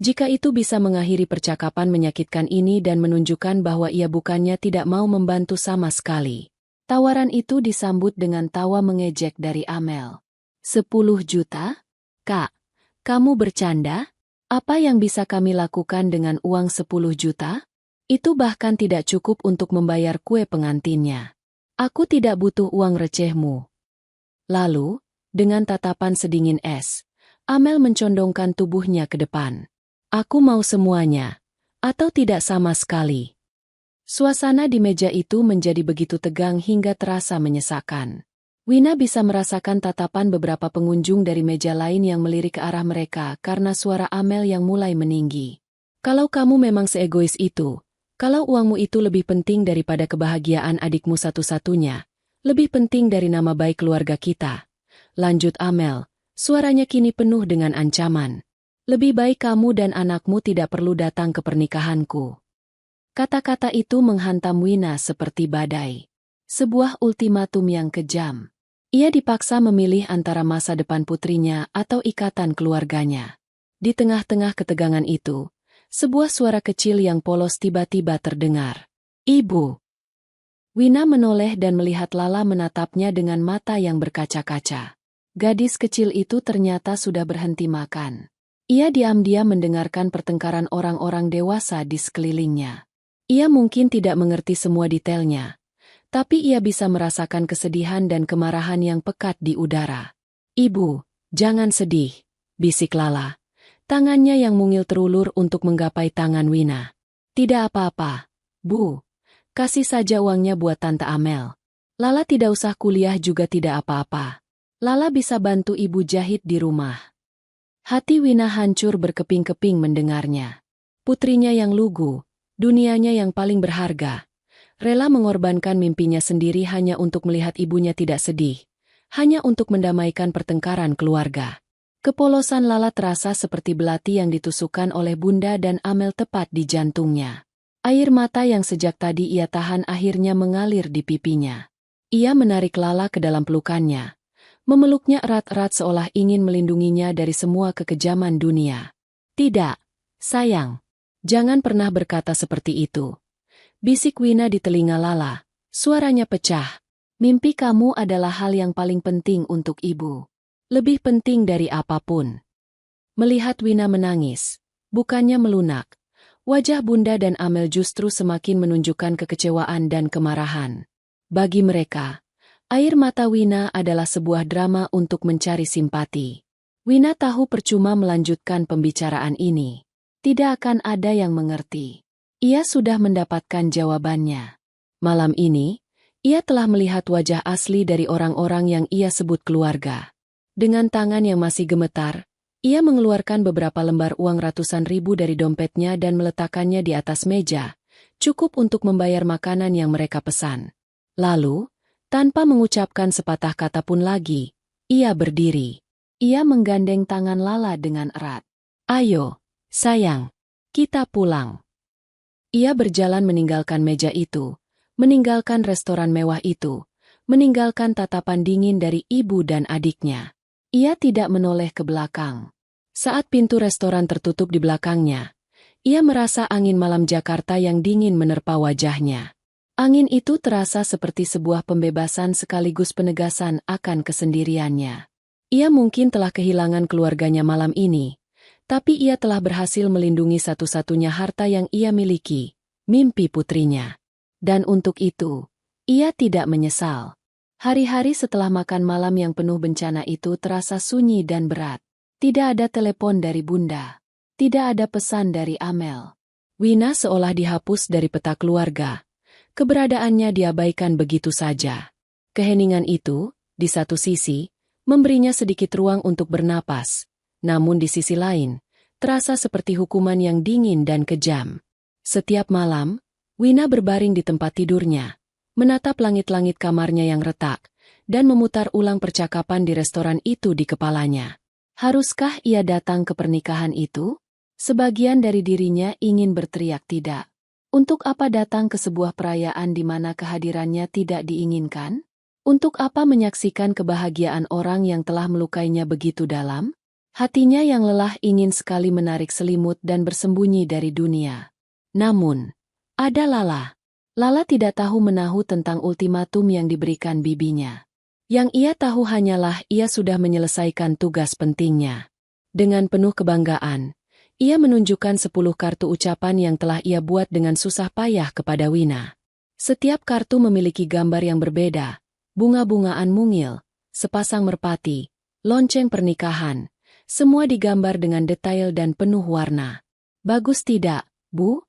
Jika itu bisa mengakhiri percakapan menyakitkan ini dan menunjukkan bahwa ia bukannya tidak mau membantu sama sekali. Tawaran itu disambut dengan tawa mengejek dari Amel. 10 juta? Kak, kamu bercanda? Apa yang bisa kami lakukan dengan uang 10 juta? Itu bahkan tidak cukup untuk membayar kue pengantinnya. Aku tidak butuh uang recehmu. Lalu, dengan tatapan sedingin es, Amel mencondongkan tubuhnya ke depan. Aku mau semuanya, atau tidak sama sekali. Suasana di meja itu menjadi begitu tegang hingga terasa menyesakan. Wina bisa merasakan tatapan beberapa pengunjung dari meja lain yang melirik ke arah mereka karena suara Amel yang mulai meninggi. Kalau kamu memang seegois itu, kalau uangmu itu lebih penting daripada kebahagiaan adikmu satu-satunya, lebih penting dari nama baik keluarga kita, lanjut Amel. Suaranya kini penuh dengan ancaman. Lebih baik kamu dan anakmu tidak perlu datang ke pernikahanku. Kata-kata itu menghantam Wina seperti badai. Sebuah ultimatum yang kejam. Ia dipaksa memilih antara masa depan putrinya atau ikatan keluarganya. Di tengah-tengah ketegangan itu, sebuah suara kecil yang polos tiba-tiba terdengar. Ibu. Wina menoleh dan melihat Lala menatapnya dengan mata yang berkaca-kaca. Gadis kecil itu ternyata sudah berhenti makan. Ia diam-diam mendengarkan pertengkaran orang-orang dewasa di sekelilingnya. Ia mungkin tidak mengerti semua detailnya, tapi ia bisa merasakan kesedihan dan kemarahan yang pekat di udara. Ibu, jangan sedih, bisik Lala. Tangannya yang mungil terulur untuk menggapai tangan Wina. Tidak apa-apa, Bu. Kasih saja uangnya buat Tante Amel. Lala tidak usah kuliah juga tidak apa-apa. Lala bisa bantu ibu jahit di rumah. Hati Wina hancur berkeping-keping mendengarnya. Putrinya yang lugu, dunianya yang paling berharga, rela mengorbankan mimpinya sendiri hanya untuk melihat ibunya tidak sedih, hanya untuk mendamaikan pertengkaran keluarga. Kepolosan Lala terasa seperti belati yang ditusukkan oleh Bunda dan Amel tepat di jantungnya. Air mata yang sejak tadi ia tahan akhirnya mengalir di pipinya. Ia menarik Lala ke dalam pelukannya. Memeluknya erat-erat seolah ingin melindunginya dari semua kekejaman dunia. Tidak, sayang. Jangan pernah berkata seperti itu. Bisik Wina di telinga Lala. Suaranya pecah. Mimpi kamu adalah hal yang paling penting untuk ibu. Lebih penting dari apapun. Melihat Wina menangis, bukannya melunak, wajah Bunda dan Amel justru semakin menunjukkan kekecewaan dan kemarahan. Bagi mereka, air mata Wina adalah sebuah drama untuk mencari simpati. Wina tahu percuma melanjutkan pembicaraan ini. Tidak akan ada yang mengerti. Ia sudah mendapatkan jawabannya. Malam ini, ia telah melihat wajah asli dari orang-orang yang ia sebut keluarga. Dengan tangan yang masih gemetar, ia mengeluarkan beberapa lembar uang ratusan ribu dari dompetnya dan meletakkannya di atas meja, cukup untuk membayar makanan yang mereka pesan. Lalu, tanpa mengucapkan sepatah kata pun lagi, ia berdiri. Ia menggandeng tangan Lala dengan erat. Ayo, sayang, kita pulang. Ia berjalan meninggalkan meja itu, meninggalkan restoran mewah itu, meninggalkan tatapan dingin dari ibu dan adiknya. Ia tidak menoleh ke belakang. Saat pintu restoran tertutup di belakangnya, ia merasa angin malam Jakarta yang dingin menerpa wajahnya. Angin itu terasa seperti sebuah pembebasan sekaligus penegasan akan kesendiriannya. Ia mungkin telah kehilangan keluarganya malam ini, tapi ia telah berhasil melindungi satu-satunya harta yang ia miliki, mimpi putrinya. Dan untuk itu, ia tidak menyesal. Hari-hari setelah makan malam yang penuh bencana itu terasa sunyi dan berat. Tidak ada telepon dari Bunda. Tidak ada pesan dari Amel. Wina seolah dihapus dari peta keluarga. Keberadaannya diabaikan begitu saja. Keheningan itu, di satu sisi, memberinya sedikit ruang untuk bernapas. Namun di sisi lain, terasa seperti hukuman yang dingin dan kejam. Setiap malam, Wina berbaring di tempat tidurnya, menatap langit-langit kamarnya yang retak, dan memutar ulang percakapan di restoran itu di kepalanya. Haruskah ia datang ke pernikahan itu? Sebagian dari dirinya ingin berteriak tidak. Untuk apa datang ke sebuah perayaan di mana kehadirannya tidak diinginkan? Untuk apa menyaksikan kebahagiaan orang yang telah melukainya begitu dalam? Hatinya yang lelah ingin sekali menarik selimut dan bersembunyi dari dunia. Namun, ada Lala. Lala tidak tahu menahu tentang ultimatum yang diberikan bibinya. Yang ia tahu hanyalah ia sudah menyelesaikan tugas pentingnya. Dengan penuh kebanggaan, ia menunjukkan 10 kartu ucapan yang telah ia buat dengan susah payah kepada Wina. Setiap kartu memiliki gambar yang berbeda, bunga-bungaan mungil, sepasang merpati, lonceng pernikahan, semua digambar dengan detail dan penuh warna. Bagus tidak, Bu?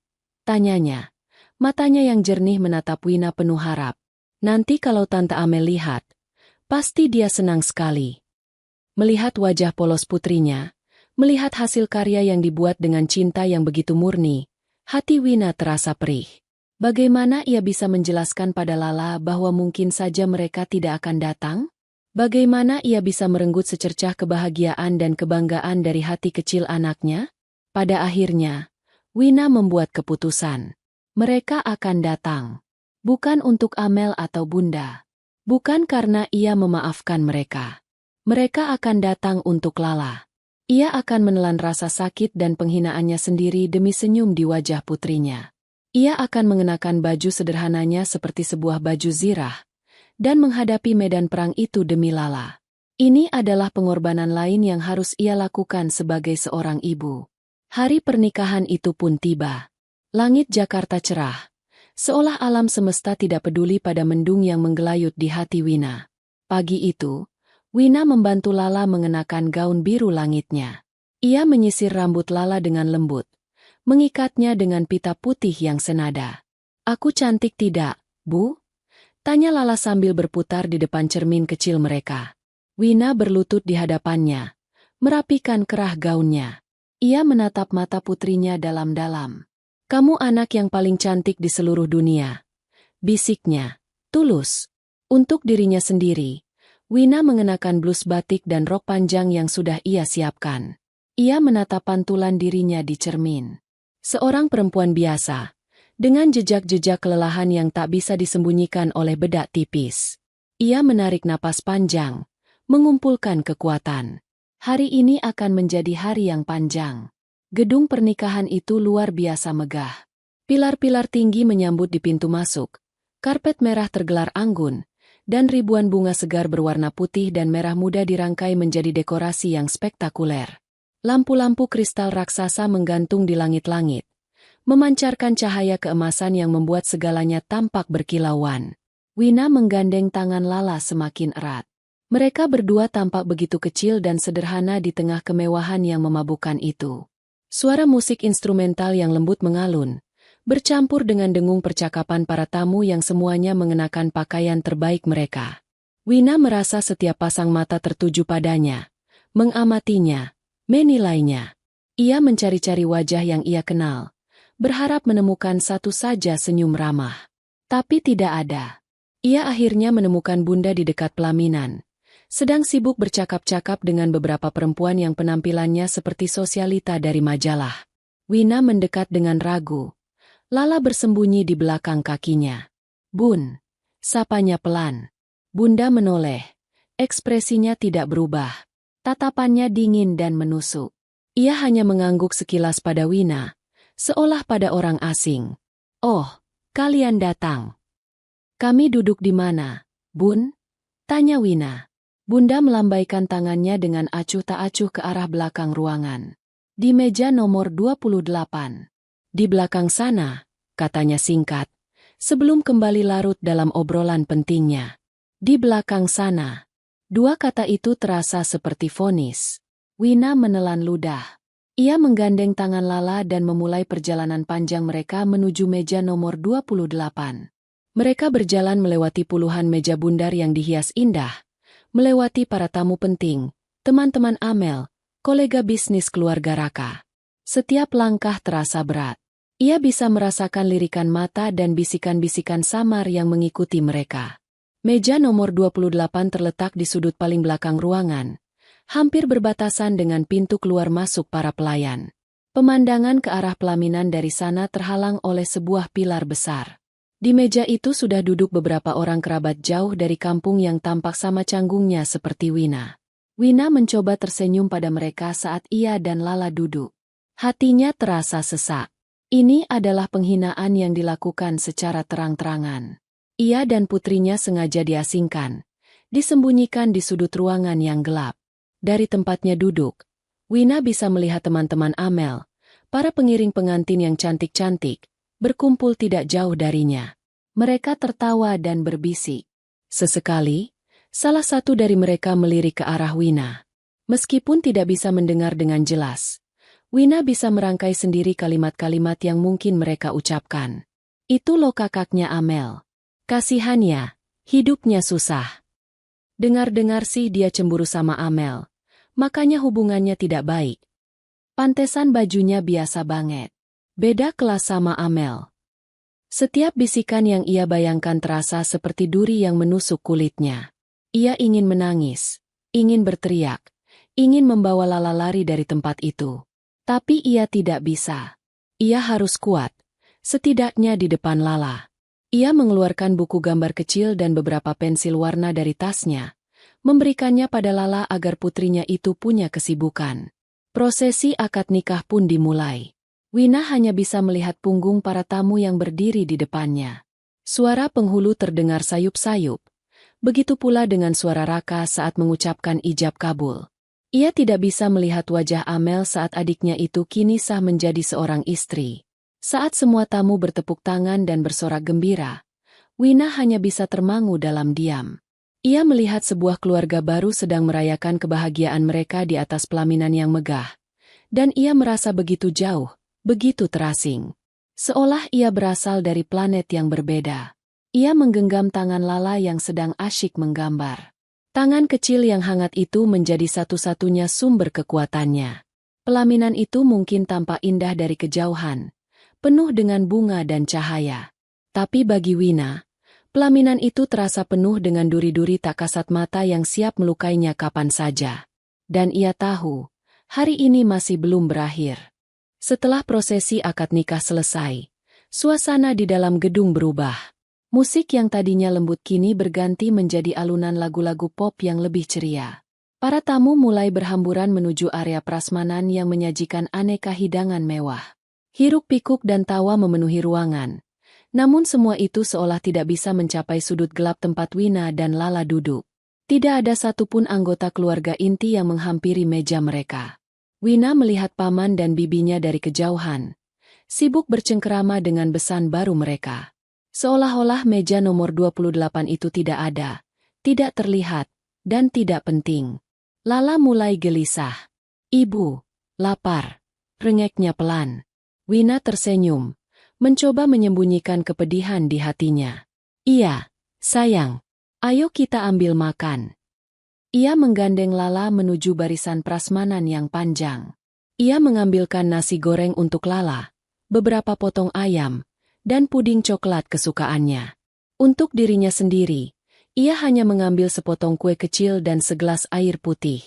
Tanyanya. Matanya yang jernih menatap Wina penuh harap. Nanti kalau Tante Amel lihat, pasti dia senang sekali. Melihat wajah polos putrinya, melihat hasil karya yang dibuat dengan cinta yang begitu murni, hati Wina terasa perih. Bagaimana ia bisa menjelaskan pada Lala bahwa mungkin saja mereka tidak akan datang? Bagaimana ia bisa merenggut secercah kebahagiaan dan kebanggaan dari hati kecil anaknya? Pada akhirnya, Wina membuat keputusan. Mereka akan datang. Bukan untuk Amel atau Bunda. Bukan karena ia memaafkan mereka. Mereka akan datang untuk Lala. Ia akan menelan rasa sakit dan penghinaannya sendiri demi senyum di wajah putrinya. Ia akan mengenakan baju sederhananya seperti sebuah baju zirah, dan menghadapi medan perang itu demi Lala. Ini adalah pengorbanan lain yang harus ia lakukan sebagai seorang ibu. Hari pernikahan itu pun tiba. Langit Jakarta cerah, seolah alam semesta tidak peduli pada mendung yang menggelayut di hati Wina. Pagi itu, Wina membantu Lala mengenakan gaun biru langitnya. Ia menyisir rambut Lala dengan lembut, mengikatnya dengan pita putih yang senada. Aku cantik tidak, Bu? Tanya Lala sambil berputar di depan cermin kecil mereka. Wina berlutut di hadapannya, merapikan kerah gaunnya. Ia menatap mata putrinya dalam-dalam. Kamu anak yang paling cantik di seluruh dunia. Bisiknya, tulus. Untuk dirinya sendiri, Wina mengenakan blus batik dan rok panjang yang sudah ia siapkan. Ia menatap pantulan dirinya di cermin. Seorang perempuan biasa, dengan jejak-jejak kelelahan yang tak bisa disembunyikan oleh bedak tipis. Ia menarik napas panjang, mengumpulkan kekuatan. Hari ini akan menjadi hari yang panjang. Gedung pernikahan itu luar biasa megah. Pilar-pilar tinggi menyambut di pintu masuk, karpet merah tergelar anggun, dan ribuan bunga segar berwarna putih dan merah muda dirangkai menjadi dekorasi yang spektakuler. Lampu-lampu kristal raksasa menggantung di langit-langit, memancarkan cahaya keemasan yang membuat segalanya tampak berkilauan. Wina menggandeng tangan Lala semakin erat. Mereka berdua tampak begitu kecil dan sederhana di tengah kemewahan yang memabukkan itu. Suara musik instrumental yang lembut mengalun, bercampur dengan dengung percakapan para tamu yang semuanya mengenakan pakaian terbaik mereka. Wina merasa setiap pasang mata tertuju padanya, mengamatinya, menilainya. Ia mencari-cari wajah yang ia kenal, berharap menemukan satu saja senyum ramah. Tapi tidak ada. Ia akhirnya menemukan Bunda di dekat pelaminan, sedang sibuk bercakap-cakap dengan beberapa perempuan yang penampilannya seperti sosialita dari majalah. Wina mendekat dengan ragu. Lala bersembunyi di belakang kakinya. "Bun," sapanya pelan. Bunda menoleh. Ekspresinya tidak berubah. Tatapannya dingin dan menusuk. Ia hanya mengangguk sekilas pada Wina, seolah pada orang asing. "Oh, kalian datang. Kami duduk di mana, Bun?" tanya Wina. Bunda melambaikan tangannya dengan acuh tak acuh ke arah belakang ruangan. "Di meja nomor 28. Di belakang sana," katanya singkat, sebelum kembali larut dalam obrolan pentingnya. "Di belakang sana." Dua kata itu terasa seperti vonis. Wina menelan ludah. Ia menggandeng tangan Lala dan memulai perjalanan panjang mereka menuju meja nomor 28. Mereka berjalan melewati puluhan meja bundar yang dihias indah, melewati para tamu penting, teman-teman Amel, kolega bisnis keluarga Raka. Setiap langkah terasa berat. Ia bisa merasakan lirikan mata dan bisikan-bisikan samar yang mengikuti mereka. Meja nomor 28 terletak di sudut paling belakang ruangan, hampir berbatasan dengan pintu keluar masuk para pelayan. Pemandangan ke arah pelaminan dari sana terhalang oleh sebuah pilar besar. Di meja itu sudah duduk beberapa orang kerabat jauh dari kampung yang tampak sama canggungnya seperti Wina. Wina mencoba tersenyum pada mereka saat ia dan Lala duduk. Hatinya terasa sesak. Ini adalah penghinaan yang dilakukan secara terang-terangan. Ia dan putrinya sengaja diasingkan, disembunyikan di sudut ruangan yang gelap. Dari tempatnya duduk, Wina bisa melihat teman-teman Amel, para pengiring pengantin yang cantik-cantik, berkumpul tidak jauh darinya. Mereka tertawa dan berbisik. Sesekali, salah satu dari mereka melirik ke arah Wina. Meskipun tidak bisa mendengar dengan jelas, Wina bisa merangkai sendiri kalimat-kalimat yang mungkin mereka ucapkan. "Itu loh kakaknya Amel. Kasihannya, hidupnya susah. Dengar-dengar sih dia cemburu sama Amel, makanya hubungannya tidak baik. Pantesan bajunya biasa banget. Beda kelas sama Amel." Setiap bisikan yang ia bayangkan terasa seperti duri yang menusuk kulitnya. Ia ingin menangis, ingin berteriak, ingin membawa Lala lari dari tempat itu. Tapi ia tidak bisa. Ia harus kuat, setidaknya di depan Lala. Ia mengeluarkan buku gambar kecil dan beberapa pensil warna dari tasnya, memberikannya pada Lala agar putrinya itu punya kesibukan. Prosesi akad nikah pun dimulai. Wina hanya bisa melihat punggung para tamu yang berdiri di depannya. Suara penghulu terdengar sayup-sayup. Begitu pula dengan suara Raka saat mengucapkan ijab kabul. Ia tidak bisa melihat wajah Amel saat adiknya itu kini sah menjadi seorang istri. Saat semua tamu bertepuk tangan dan bersorak gembira, Wina hanya bisa termangu dalam diam. Ia melihat sebuah keluarga baru sedang merayakan kebahagiaan mereka di atas pelaminan yang megah. Dan ia merasa begitu jauh, begitu terasing. Seolah ia berasal dari planet yang berbeda. Ia menggenggam tangan Lala yang sedang asyik menggambar. Tangan kecil yang hangat itu menjadi satu-satunya sumber kekuatannya. Pelaminan itu mungkin tampak indah dari kejauhan, penuh dengan bunga dan cahaya. Tapi bagi Wina, pelaminan itu terasa penuh dengan duri-duri tak kasat mata yang siap melukainya kapan saja. Dan ia tahu, hari ini masih belum berakhir. Setelah prosesi akad nikah selesai, suasana di dalam gedung berubah. Musik yang tadinya lembut kini berganti menjadi alunan lagu-lagu pop yang lebih ceria. Para tamu mulai berhamburan menuju area prasmanan yang menyajikan aneka hidangan mewah. Hiruk-pikuk dan tawa memenuhi ruangan. Namun semua itu seolah tidak bisa mencapai sudut gelap tempat Wina dan Lala duduk. Tidak ada satupun anggota keluarga inti yang menghampiri meja mereka. Wina melihat paman dan bibinya dari kejauhan, sibuk bercengkerama dengan besan baru mereka. Seolah-olah meja nomor 28 itu tidak ada, tidak terlihat, dan tidak penting. Lala mulai gelisah. Ibu, lapar. Rengeknya pelan. Wina tersenyum, mencoba menyembunyikan kepedihan di hatinya. Iya, sayang. Ayo kita ambil makan. Ia menggandeng Lala menuju barisan prasmanan yang panjang. Ia mengambilkan nasi goreng untuk Lala, beberapa potong ayam, dan puding coklat kesukaannya. Untuk dirinya sendiri, ia hanya mengambil sepotong kue kecil dan segelas air putih.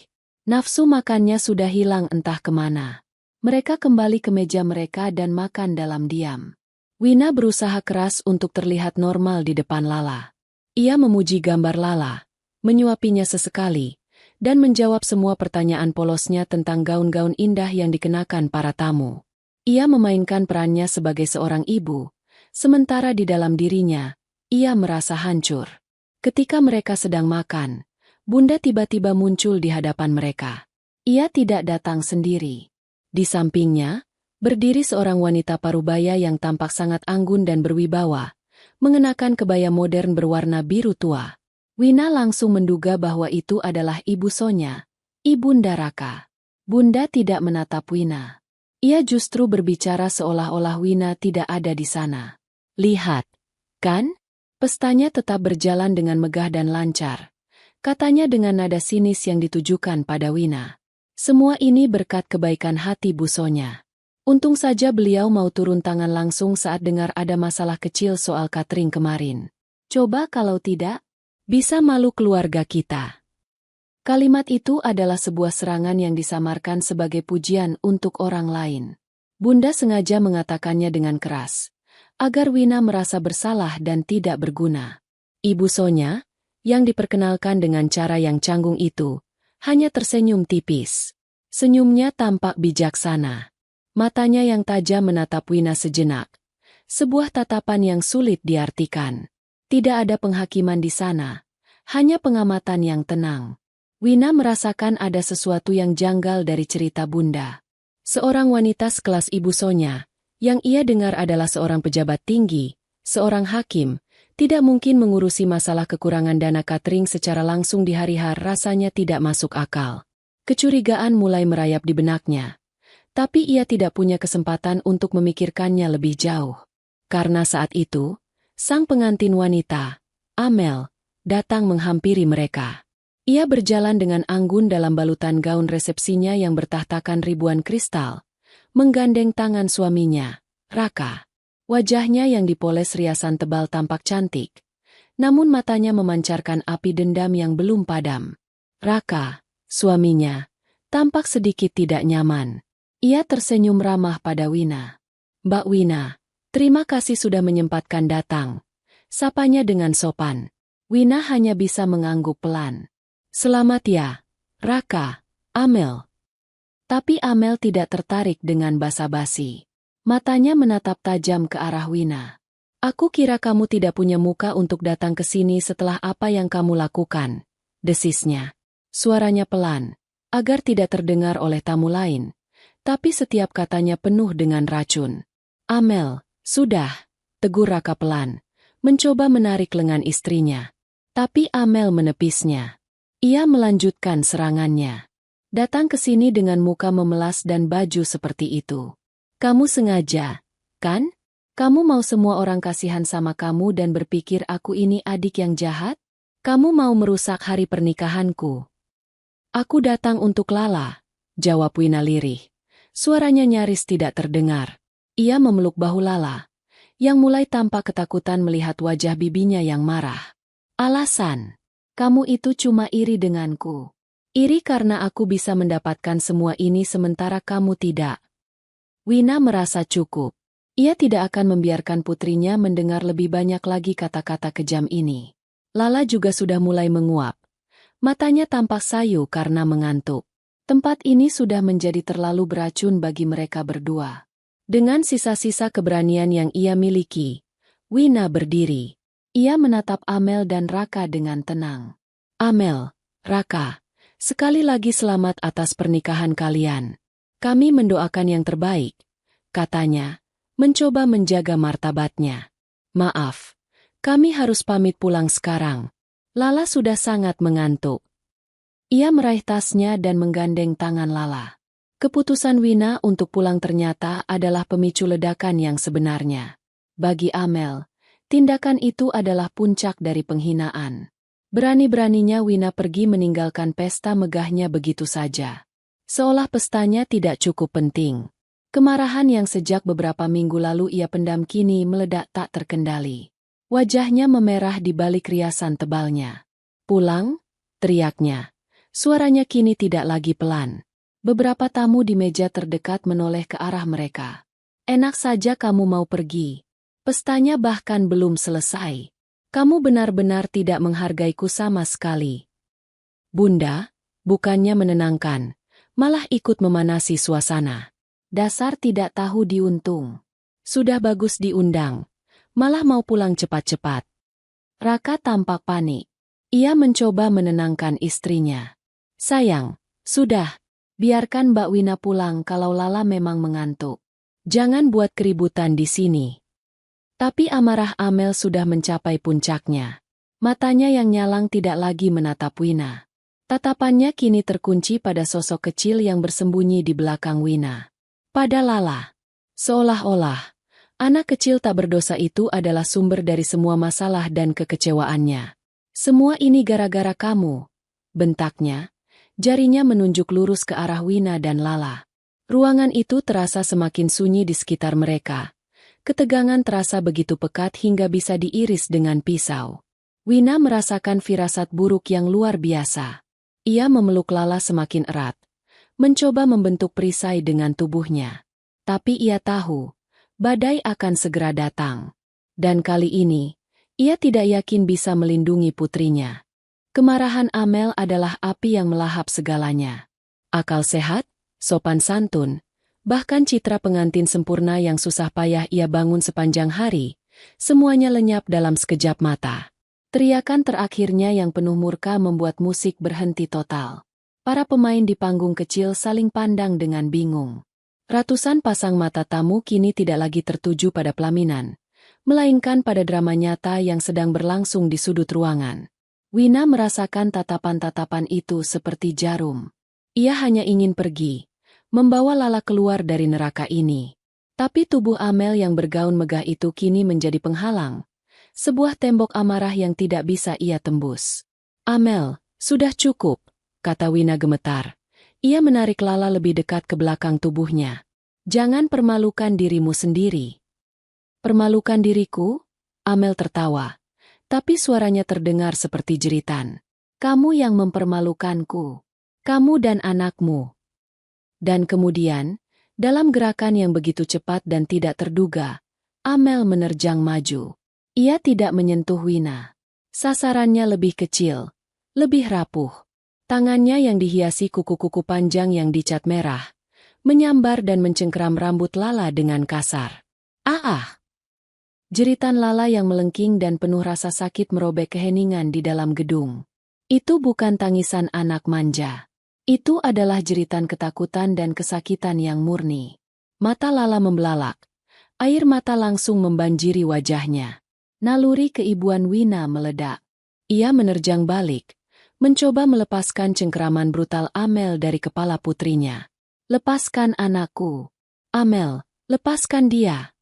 Nafsu makannya sudah hilang entah kemana. Mereka kembali ke meja mereka dan makan dalam diam. Wina berusaha keras untuk terlihat normal di depan Lala. Ia memuji gambar Lala, menyuapinya sesekali, dan menjawab semua pertanyaan polosnya tentang gaun-gaun indah yang dikenakan para tamu. Ia memainkan perannya sebagai seorang ibu, sementara di dalam dirinya, ia merasa hancur. Ketika mereka sedang makan, Bunda tiba-tiba muncul di hadapan mereka. Ia tidak datang sendiri. Di sampingnya, berdiri seorang wanita parubaya yang tampak sangat anggun dan berwibawa, mengenakan kebaya modern berwarna biru tua. Wina langsung menduga bahwa itu adalah Ibu Sonya, Ibunda Raka. Bunda tidak menatap Wina. Ia justru berbicara seolah-olah Wina tidak ada di sana. Lihat, kan? Pestanya tetap berjalan dengan megah dan lancar. Katanya dengan nada sinis yang ditujukan pada Wina. Semua ini berkat kebaikan hati Bu Sonya. Untung saja beliau mau turun tangan langsung saat dengar ada masalah kecil soal catering kemarin. Coba kalau tidak, bisa malu keluarga kita. Kalimat itu adalah sebuah serangan yang disamarkan sebagai pujian untuk orang lain. Bunda sengaja mengatakannya dengan keras, agar Wina merasa bersalah dan tidak berguna. Ibu Sonya, yang diperkenalkan dengan cara yang canggung itu, hanya tersenyum tipis. Senyumnya tampak bijaksana. Matanya yang tajam menatap Wina sejenak. Sebuah tatapan yang sulit diartikan. Tidak ada penghakiman di sana, hanya pengamatan yang tenang. Wina merasakan ada sesuatu yang janggal dari cerita Bunda. Seorang wanita sekelas Ibu Sonya, yang ia dengar adalah seorang pejabat tinggi, seorang hakim, tidak mungkin mengurusi masalah kekurangan dana catering secara langsung di hari-hari rasanya tidak masuk akal. Kecurigaan mulai merayap di benaknya. Tapi ia tidak punya kesempatan untuk memikirkannya lebih jauh. Karena saat itu, sang pengantin wanita, Amel, datang menghampiri mereka. Ia berjalan dengan anggun dalam balutan gaun resepsinya yang bertahtakan ribuan kristal, menggandeng tangan suaminya, Raka. Wajahnya yang dipoles riasan tebal tampak cantik, namun matanya memancarkan api dendam yang belum padam. Raka, suaminya, tampak sedikit tidak nyaman. Ia tersenyum ramah pada Wina. Mbak Wina, terima kasih sudah menyempatkan datang. Sapanya dengan sopan. Wina hanya bisa mengangguk pelan. Selamat ya, Raka, Amel. Tapi Amel tidak tertarik dengan basa-basi. Matanya menatap tajam ke arah Wina. Aku kira kamu tidak punya muka untuk datang ke sini setelah apa yang kamu lakukan, desisnya. Suaranya pelan, agar tidak terdengar oleh tamu lain. Tapi setiap katanya penuh dengan racun. Amel, sudah, tegur Raka pelan, mencoba menarik lengan istrinya. Tapi Amel menepisnya. Ia melanjutkan serangannya. Datang ke sini dengan muka memelas dan baju seperti itu. Kamu sengaja, kan? Kamu mau semua orang kasihan sama kamu dan berpikir aku ini adik yang jahat? Kamu mau merusak hari pernikahanku. Aku datang untuk Lala, jawab Wina lirih. Suaranya nyaris tidak terdengar. Ia memeluk bahu Lala, yang mulai tampak ketakutan melihat wajah bibinya yang marah. Alasan, kamu itu cuma iri denganku. Iri karena aku bisa mendapatkan semua ini sementara kamu tidak. Wina merasa cukup. Ia tidak akan membiarkan putrinya mendengar lebih banyak lagi kata-kata kejam ini. Lala juga sudah mulai menguap. Matanya tampak sayu karena mengantuk. Tempat ini sudah menjadi terlalu beracun bagi mereka berdua. Dengan sisa-sisa keberanian yang ia miliki, Wina berdiri. Ia menatap Amel dan Raka dengan tenang. Amel, Raka, sekali lagi selamat atas pernikahan kalian. Kami mendoakan yang terbaik, katanya, mencoba menjaga martabatnya. Maaf, kami harus pamit pulang sekarang. Lala sudah sangat mengantuk. Ia meraih tasnya dan menggandeng tangan Lala. Keputusan Wina untuk pulang ternyata adalah pemicu ledakan yang sebenarnya. Bagi Amel, tindakan itu adalah puncak dari penghinaan. Berani-beraninya Wina pergi meninggalkan pesta megahnya begitu saja. Seolah pestanya tidak cukup penting. Kemarahan yang sejak beberapa minggu lalu ia pendam kini meledak tak terkendali. Wajahnya memerah di balik riasan tebalnya. Pulang, teriaknya. Suaranya kini tidak lagi pelan. Beberapa tamu di meja terdekat menoleh ke arah mereka. Enak saja kamu mau pergi. Pestanya bahkan belum selesai. Kamu benar-benar tidak menghargaiku sama sekali. Bunda, bukannya menenangkan, malah ikut memanasi suasana. Dasar tidak tahu diuntung. Sudah bagus diundang, malah mau pulang cepat-cepat. Raka tampak panik. Ia mencoba menenangkan istrinya. Sayang, sudah, biarkan Mbak Wina pulang kalau Lala memang mengantuk. Jangan buat keributan di sini. Tapi amarah Amel sudah mencapai puncaknya. Matanya yang nyalang tidak lagi menatap Wina. Tatapannya kini terkunci pada sosok kecil yang bersembunyi di belakang Wina. Pada Lala. Seolah-olah, anak kecil tak berdosa itu adalah sumber dari semua masalah dan kekecewaannya. Semua ini gara-gara kamu, bentaknya. Jarinya menunjuk lurus ke arah Wina dan Lala. Ruangan itu terasa semakin sunyi di sekitar mereka. Ketegangan terasa begitu pekat hingga bisa diiris dengan pisau. Wina merasakan firasat buruk yang luar biasa. Ia memeluk Lala semakin erat, mencoba membentuk perisai dengan tubuhnya. Tapi ia tahu, badai akan segera datang. Dan kali ini, ia tidak yakin bisa melindungi putrinya. Kemarahan Amel adalah api yang melahap segalanya. Akal sehat, sopan santun, bahkan citra pengantin sempurna yang susah payah ia bangun sepanjang hari, semuanya lenyap dalam sekejap mata. Teriakan terakhirnya yang penuh murka membuat musik berhenti total. Para pemain di panggung kecil saling pandang dengan bingung. Ratusan pasang mata tamu kini tidak lagi tertuju pada pelaminan, melainkan pada drama nyata yang sedang berlangsung di sudut ruangan. Wina merasakan tatapan-tatapan itu seperti jarum. Ia hanya ingin pergi, membawa Lala keluar dari neraka ini. Tapi tubuh Amel yang bergaun megah itu kini menjadi penghalang. Sebuah tembok amarah yang tidak bisa ia tembus. Amel, sudah cukup, kata Wina gemetar. Ia menarik Lala lebih dekat ke belakang tubuhnya. Jangan permalukan dirimu sendiri. Permalukan diriku? Amel tertawa. Tapi suaranya terdengar seperti jeritan. Kamu yang mempermalukanku. Kamu dan anakmu. Dan kemudian, dalam gerakan yang begitu cepat dan tidak terduga, Amel menerjang maju. Ia tidak menyentuh Wina. Sasarannya lebih kecil, lebih rapuh. Tangannya yang dihiasi kuku-kuku panjang yang dicat merah, menyambar dan mencengkeram rambut Lala dengan kasar. Ah! Jeritan Lala yang melengking dan penuh rasa sakit merobek keheningan di dalam gedung. Itu bukan tangisan anak manja. Itu adalah jeritan ketakutan dan kesakitan yang murni. Mata Lala membelalak. Air mata langsung membanjiri wajahnya. Naluri keibuan Wina meledak. Ia menerjang balik, mencoba melepaskan cengkeraman brutal Amel dari kepala putrinya. Lepaskan anakku. Amel, lepaskan dia.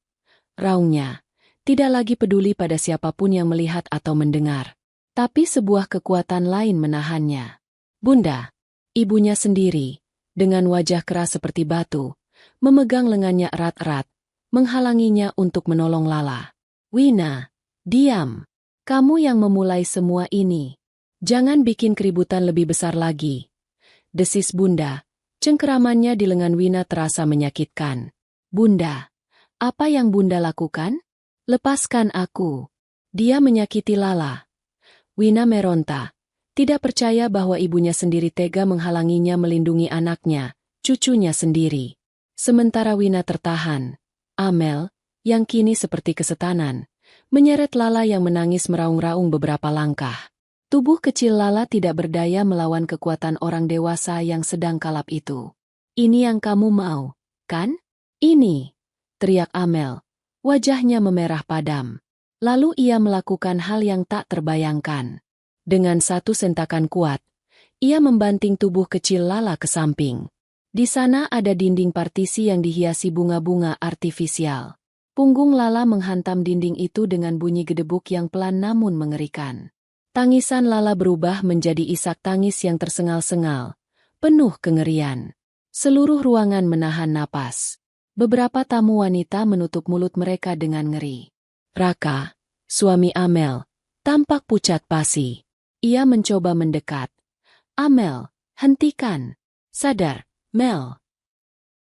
Raungnya. Tidak lagi peduli pada siapapun yang melihat atau mendengar. Tapi sebuah kekuatan lain menahannya. Bunda, ibunya sendiri, dengan wajah keras seperti batu, memegang lengannya erat-erat, menghalanginya untuk menolong Lala. Wina, diam. Kamu yang memulai semua ini. Jangan bikin keributan lebih besar lagi. Desis Bunda, cengkeramannya di lengan Wina terasa menyakitkan. Bunda, apa yang Bunda lakukan? Lepaskan aku. Dia menyakiti Lala. Wina meronta. Tidak percaya bahwa ibunya sendiri tega menghalanginya melindungi anaknya, cucunya sendiri. Sementara Wina tertahan, Amel, yang kini seperti kesetanan, menyeret Lala yang menangis meraung-raung beberapa langkah. Tubuh kecil Lala tidak berdaya melawan kekuatan orang dewasa yang sedang kalap itu. "Ini yang kamu mau, kan? Ini!" teriak Amel. Wajahnya memerah padam. Lalu ia melakukan hal yang tak terbayangkan. Dengan satu sentakan kuat, ia membanting tubuh kecil Lala ke samping. Di sana ada dinding partisi yang dihiasi bunga-bunga artifisial. Punggung Lala menghantam dinding itu dengan bunyi gedebuk yang pelan namun mengerikan. Tangisan Lala berubah menjadi isak tangis yang tersengal-sengal, penuh kengerian. Seluruh ruangan menahan napas. Beberapa tamu wanita menutup mulut mereka dengan ngeri. Raka, suami Amel, tampak pucat pasi. Ia mencoba mendekat. "Amel, hentikan. Sadar, Mel."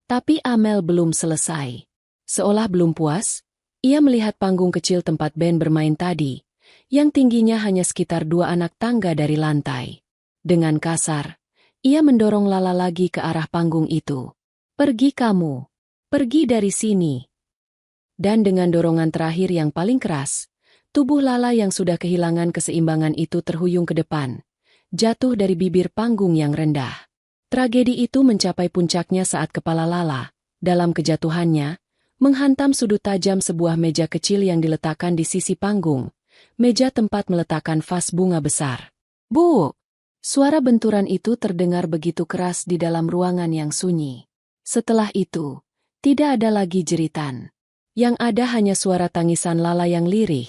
Tapi Amel belum selesai. Seolah belum puas, ia melihat panggung kecil tempat band bermain tadi, yang tingginya hanya sekitar 2 anak tangga dari lantai. Dengan kasar, ia mendorong Lala lagi ke arah panggung itu. "Pergi kamu. Pergi dari sini." Dan dengan dorongan terakhir yang paling keras, tubuh Lala yang sudah kehilangan keseimbangan itu terhuyung ke depan, jatuh dari bibir panggung yang rendah. Tragedi itu mencapai puncaknya saat kepala Lala, dalam kejatuhannya, menghantam sudut tajam sebuah meja kecil yang diletakkan di sisi panggung, meja tempat meletakkan vas bunga besar. "Bu!" Suara benturan itu terdengar begitu keras di dalam ruangan yang sunyi. Setelah itu, tidak ada lagi jeritan. Yang ada hanya suara tangisan Lala yang lirih,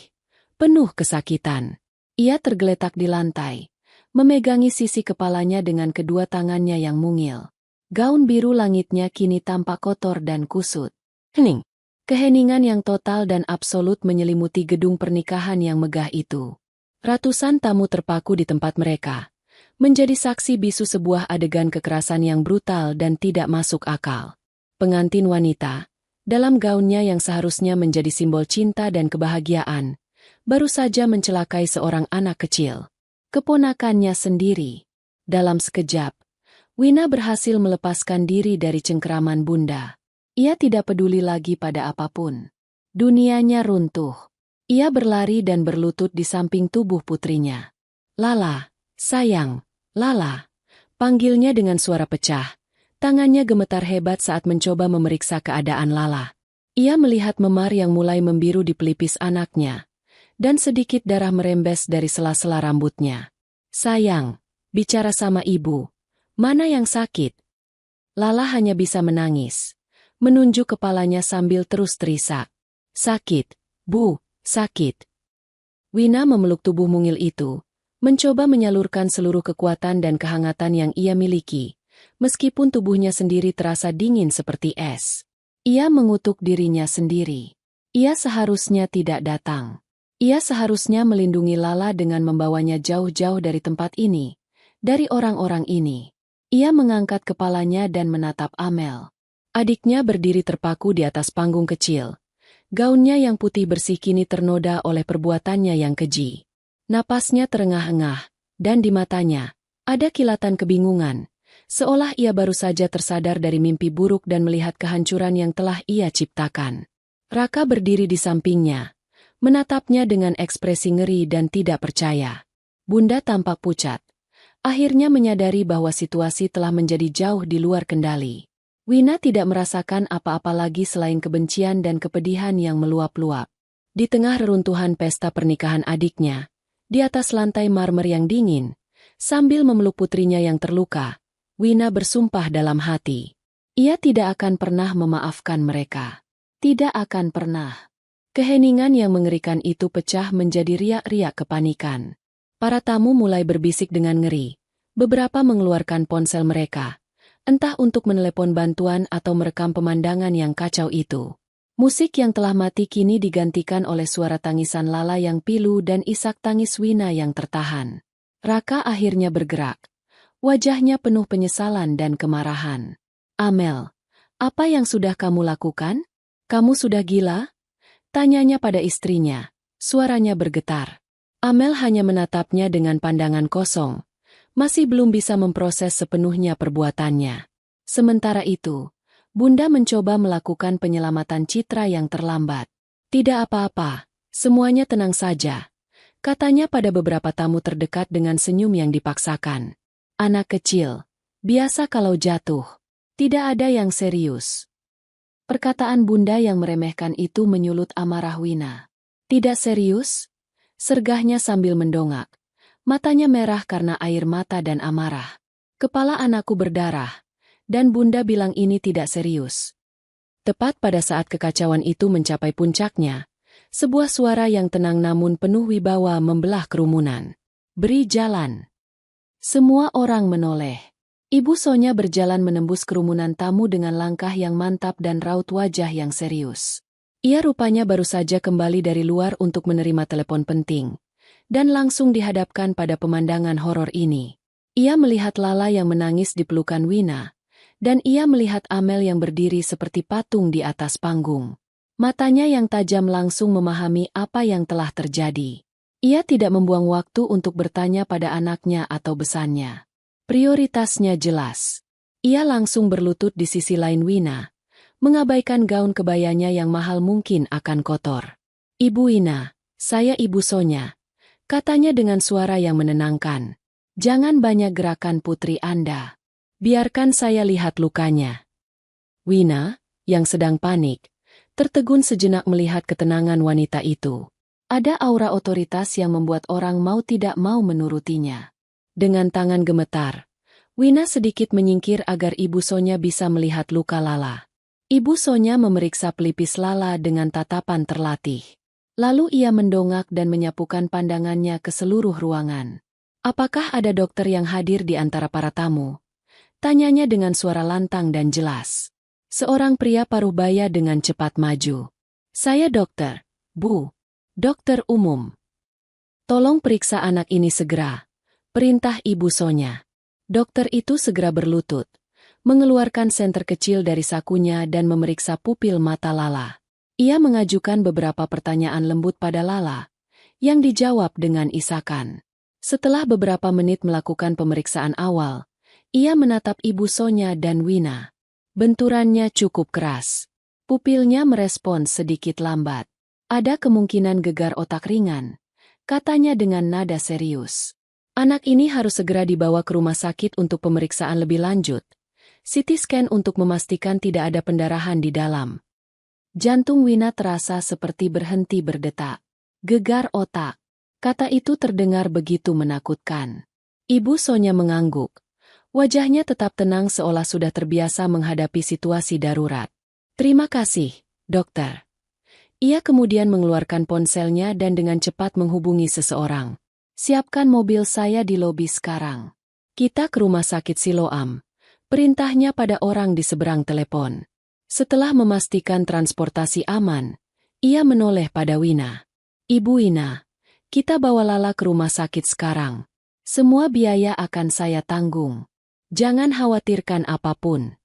penuh kesakitan. Ia tergeletak di lantai, memegangi sisi kepalanya dengan kedua tangannya yang mungil. Gaun biru langitnya kini tampak kotor dan kusut. Hening. Keheningan yang total dan absolut menyelimuti gedung pernikahan yang megah itu. Ratusan tamu terpaku di tempat mereka, menjadi saksi bisu sebuah adegan kekerasan yang brutal dan tidak masuk akal. Pengantin wanita, dalam gaunnya yang seharusnya menjadi simbol cinta dan kebahagiaan, baru saja mencelakai seorang anak kecil, keponakannya sendiri. Dalam sekejap, Wina berhasil melepaskan diri dari cengkeraman bunda. Ia tidak peduli lagi pada apapun. Dunianya runtuh. Ia berlari dan berlutut di samping tubuh putrinya. "Lala, sayang, Lala," panggilnya dengan suara pecah. Tangannya gemetar hebat saat mencoba memeriksa keadaan Lala. Ia melihat memar yang mulai membiru di pelipis anaknya, dan sedikit darah merembes dari sela-sela rambutnya. "Sayang, bicara sama ibu. Mana yang sakit?" Lala hanya bisa menangis, menunjuk kepalanya sambil terus terisak. "Sakit, Bu, sakit." Wina memeluk tubuh mungil itu, mencoba menyalurkan seluruh kekuatan dan kehangatan yang ia miliki, meskipun tubuhnya sendiri terasa dingin seperti es. Ia mengutuk dirinya sendiri. Ia seharusnya tidak datang. Ia seharusnya melindungi Lala dengan membawanya jauh-jauh dari tempat ini, dari orang-orang ini. Ia mengangkat kepalanya dan menatap Amel. Adiknya berdiri terpaku di atas panggung kecil. Gaunnya yang putih bersih kini ternoda oleh perbuatannya yang keji. Napasnya terengah-engah, dan di matanya ada kilatan kebingungan, seolah ia baru saja tersadar dari mimpi buruk dan melihat kehancuran yang telah ia ciptakan. Raka berdiri di sampingnya, menatapnya dengan ekspresi ngeri dan tidak percaya. Bunda tampak pucat. Akhirnya menyadari bahwa situasi telah menjadi jauh di luar kendali. Wina tidak merasakan apa-apa lagi selain kebencian dan kepedihan yang meluap-luap. Di tengah reruntuhan pesta pernikahan adiknya, di atas lantai marmer yang dingin, sambil memeluk putrinya yang terluka, Wina bersumpah dalam hati. Ia tidak akan pernah memaafkan mereka. Tidak akan pernah. Keheningan yang mengerikan itu pecah menjadi riak-riak kepanikan. Para tamu mulai berbisik dengan ngeri. Beberapa mengeluarkan ponsel mereka, entah untuk menelepon bantuan atau merekam pemandangan yang kacau itu. Musik yang telah mati kini digantikan oleh suara tangisan Lala yang pilu dan isak tangis Wina yang tertahan. Raka akhirnya bergerak. Wajahnya penuh penyesalan dan kemarahan. "Amel, apa yang sudah kamu lakukan? Kamu sudah gila?" Tanyanya pada istrinya. Suaranya bergetar. Amel hanya menatapnya dengan pandangan kosong, masih belum bisa memproses sepenuhnya perbuatannya. Sementara itu, Bunda mencoba melakukan penyelamatan citra yang terlambat. Tidak apa-apa, semuanya tenang saja, katanya pada beberapa tamu terdekat dengan senyum yang dipaksakan. Anak kecil, biasa kalau jatuh. Tidak ada yang serius. Perkataan Bunda yang meremehkan itu menyulut amarah Wina. Tidak serius? Sergahnya sambil mendongak. Matanya merah karena air mata dan amarah. Kepala anakku berdarah. Dan Bunda bilang ini tidak serius. Tepat pada saat kekacauan itu mencapai puncaknya, sebuah suara yang tenang namun penuh wibawa membelah kerumunan. Beri jalan. Semua orang menoleh. Ibu Sonya berjalan menembus kerumunan tamu dengan langkah yang mantap dan raut wajah yang serius. Ia rupanya baru saja kembali dari luar untuk menerima telepon penting, dan langsung dihadapkan pada pemandangan horor ini. Ia melihat Lala yang menangis di pelukan Wina, dan ia melihat Amel yang berdiri seperti patung di atas panggung. Matanya yang tajam langsung memahami apa yang telah terjadi. Ia tidak membuang waktu untuk bertanya pada anaknya atau besannya. Prioritasnya jelas. Ia langsung berlutut di sisi lain Wina, mengabaikan gaun kebayanya yang mahal mungkin akan kotor. Ibu Wina, saya Ibu Sonya, katanya dengan suara yang menenangkan. Jangan banyak gerakan putri Anda. Biarkan saya lihat lukanya. Wina, yang sedang panik, tertegun sejenak melihat ketenangan wanita itu. Ada aura otoritas yang membuat orang mau tidak mau menurutinya. Dengan tangan gemetar, Wina sedikit menyingkir agar Ibu Sonya bisa melihat luka Lala. Ibu Sonya memeriksa pelipis Lala dengan tatapan terlatih. Lalu ia mendongak dan menyapukan pandangannya ke seluruh ruangan. Apakah ada dokter yang hadir di antara para tamu? Tanyanya dengan suara lantang dan jelas. Seorang pria paruh baya dengan cepat maju. Saya dokter, Bu. Dokter umum. Tolong periksa anak ini segera. Perintah Ibu Sonya. Dokter itu segera berlutut, mengeluarkan senter kecil dari sakunya dan memeriksa pupil mata Lala. Ia mengajukan beberapa pertanyaan lembut pada Lala, yang dijawab dengan isakan. Setelah beberapa menit melakukan pemeriksaan awal, ia menatap Ibu Sonya dan Wina. Benturannya cukup keras. Pupilnya merespons sedikit lambat. Ada kemungkinan gegar otak ringan, katanya dengan nada serius. Anak ini harus segera dibawa ke rumah sakit untuk pemeriksaan lebih lanjut. CT scan untuk memastikan tidak ada pendarahan di dalam. Jantung Wina terasa seperti berhenti berdetak. Gegar otak. Kata itu terdengar begitu menakutkan. Ibu Sonya mengangguk. Wajahnya tetap tenang seolah sudah terbiasa menghadapi situasi darurat. Terima kasih, dokter. Ia kemudian mengeluarkan ponselnya dan dengan cepat menghubungi seseorang. Siapkan mobil saya di lobi sekarang. Kita ke rumah sakit Siloam. Perintahnya pada orang di seberang telepon. Setelah memastikan transportasi aman, ia menoleh pada Wina. Ibu Wina, kita bawa Lala ke rumah sakit sekarang. Semua biaya akan saya tanggung. Jangan khawatirkan apapun.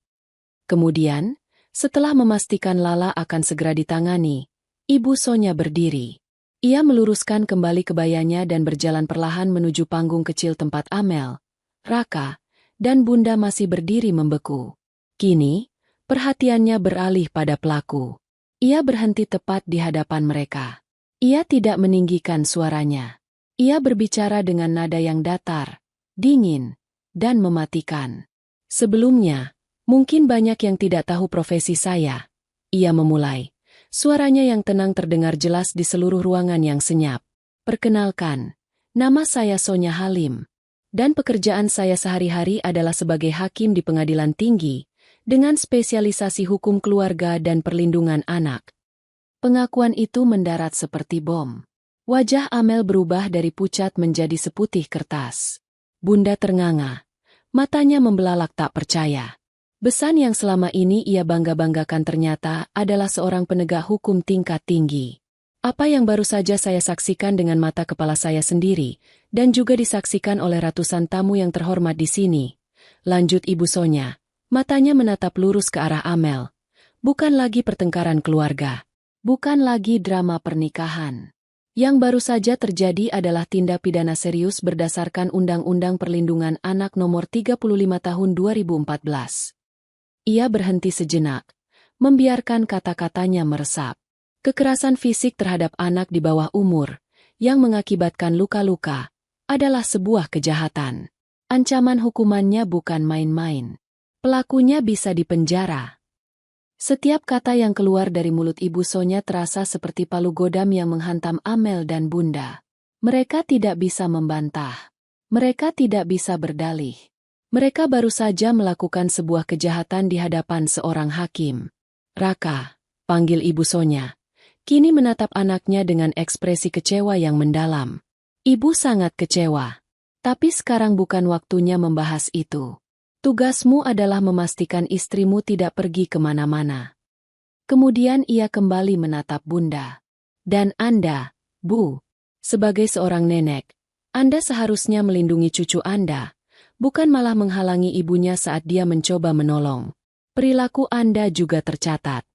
Kemudian, setelah memastikan Lala akan segera ditangani, Ibu Sonya berdiri. Ia meluruskan kembali kebayanya dan berjalan perlahan menuju panggung kecil tempat Amel, Raka, dan Bunda masih berdiri membeku. Kini, perhatiannya beralih pada pelaku. Ia berhenti tepat di hadapan mereka. Ia tidak meninggikan suaranya. Ia berbicara dengan nada yang datar, dingin, dan mematikan. Sebelumnya, mungkin banyak yang tidak tahu profesi saya. Ia memulai. Suaranya yang tenang terdengar jelas di seluruh ruangan yang senyap. Perkenalkan, nama saya Sonya Halim. Dan pekerjaan saya sehari-hari adalah sebagai hakim di pengadilan tinggi, dengan spesialisasi hukum keluarga dan perlindungan anak. Pengakuan itu mendarat seperti bom. Wajah Amel berubah dari pucat menjadi seputih kertas. Bunda ternganga. Matanya membelalak tak percaya. Besan yang selama ini ia bangga-banggakan ternyata adalah seorang penegak hukum tingkat tinggi. Apa yang baru saja saya saksikan dengan mata kepala saya sendiri, dan juga disaksikan oleh ratusan tamu yang terhormat di sini. Lanjut Ibu Sonya, matanya menatap lurus ke arah Amel. Bukan lagi pertengkaran keluarga. Bukan lagi drama pernikahan. Yang baru saja terjadi adalah tindak pidana serius berdasarkan Undang-Undang Perlindungan Anak Nomor 35 Tahun 2014. Ia berhenti sejenak, membiarkan kata-katanya meresap. Kekerasan fisik terhadap anak di bawah umur, yang mengakibatkan luka-luka, adalah sebuah kejahatan. Ancaman hukumannya bukan main-main. Pelakunya bisa dipenjara. Setiap kata yang keluar dari mulut Ibu Sonya terasa seperti palu godam yang menghantam Amel dan Bunda. Mereka tidak bisa membantah. Mereka tidak bisa berdalih. Mereka baru saja melakukan sebuah kejahatan di hadapan seorang hakim. Raka, panggil Ibu Sonya, kini menatap anaknya dengan ekspresi kecewa yang mendalam. Ibu sangat kecewa. Tapi sekarang bukan waktunya membahas itu. Tugasmu adalah memastikan istrimu tidak pergi kemana-mana. Kemudian ia kembali menatap Bunda. Dan Anda, Bu, sebagai seorang nenek, Anda seharusnya melindungi cucu Anda, bukan malah menghalangi ibunya saat dia mencoba menolong. Perilaku Anda juga tercatat.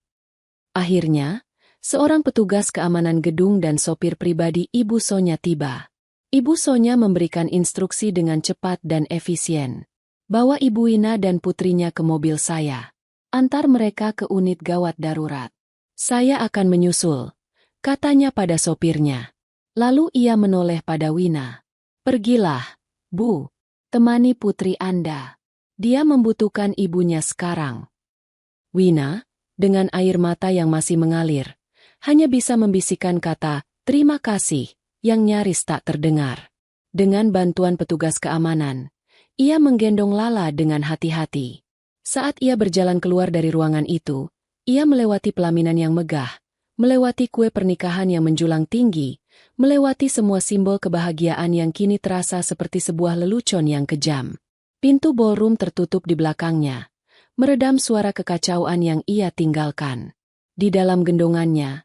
Akhirnya, seorang petugas keamanan gedung dan sopir pribadi Ibu Sonya tiba. Ibu Sonya memberikan instruksi dengan cepat dan efisien. Bawa Ibu Wina dan putrinya ke mobil saya. Antar mereka ke unit gawat darurat. Saya akan menyusul, katanya pada sopirnya. Lalu ia menoleh pada Wina. Pergilah, Bu. Temani putri Anda. Dia membutuhkan ibunya sekarang. Wina, dengan air mata yang masih mengalir, hanya bisa membisikkan kata, terima kasih, yang nyaris tak terdengar. Dengan bantuan petugas keamanan, ia menggendong Lala dengan hati-hati. Saat ia berjalan keluar dari ruangan itu, ia melewati pelaminan yang megah, melewati kue pernikahan yang menjulang tinggi, melewati semua simbol kebahagiaan yang kini terasa seperti sebuah lelucon yang kejam. Pintu ballroom tertutup di belakangnya, meredam suara kekacauan yang ia tinggalkan. Di dalam gendongannya,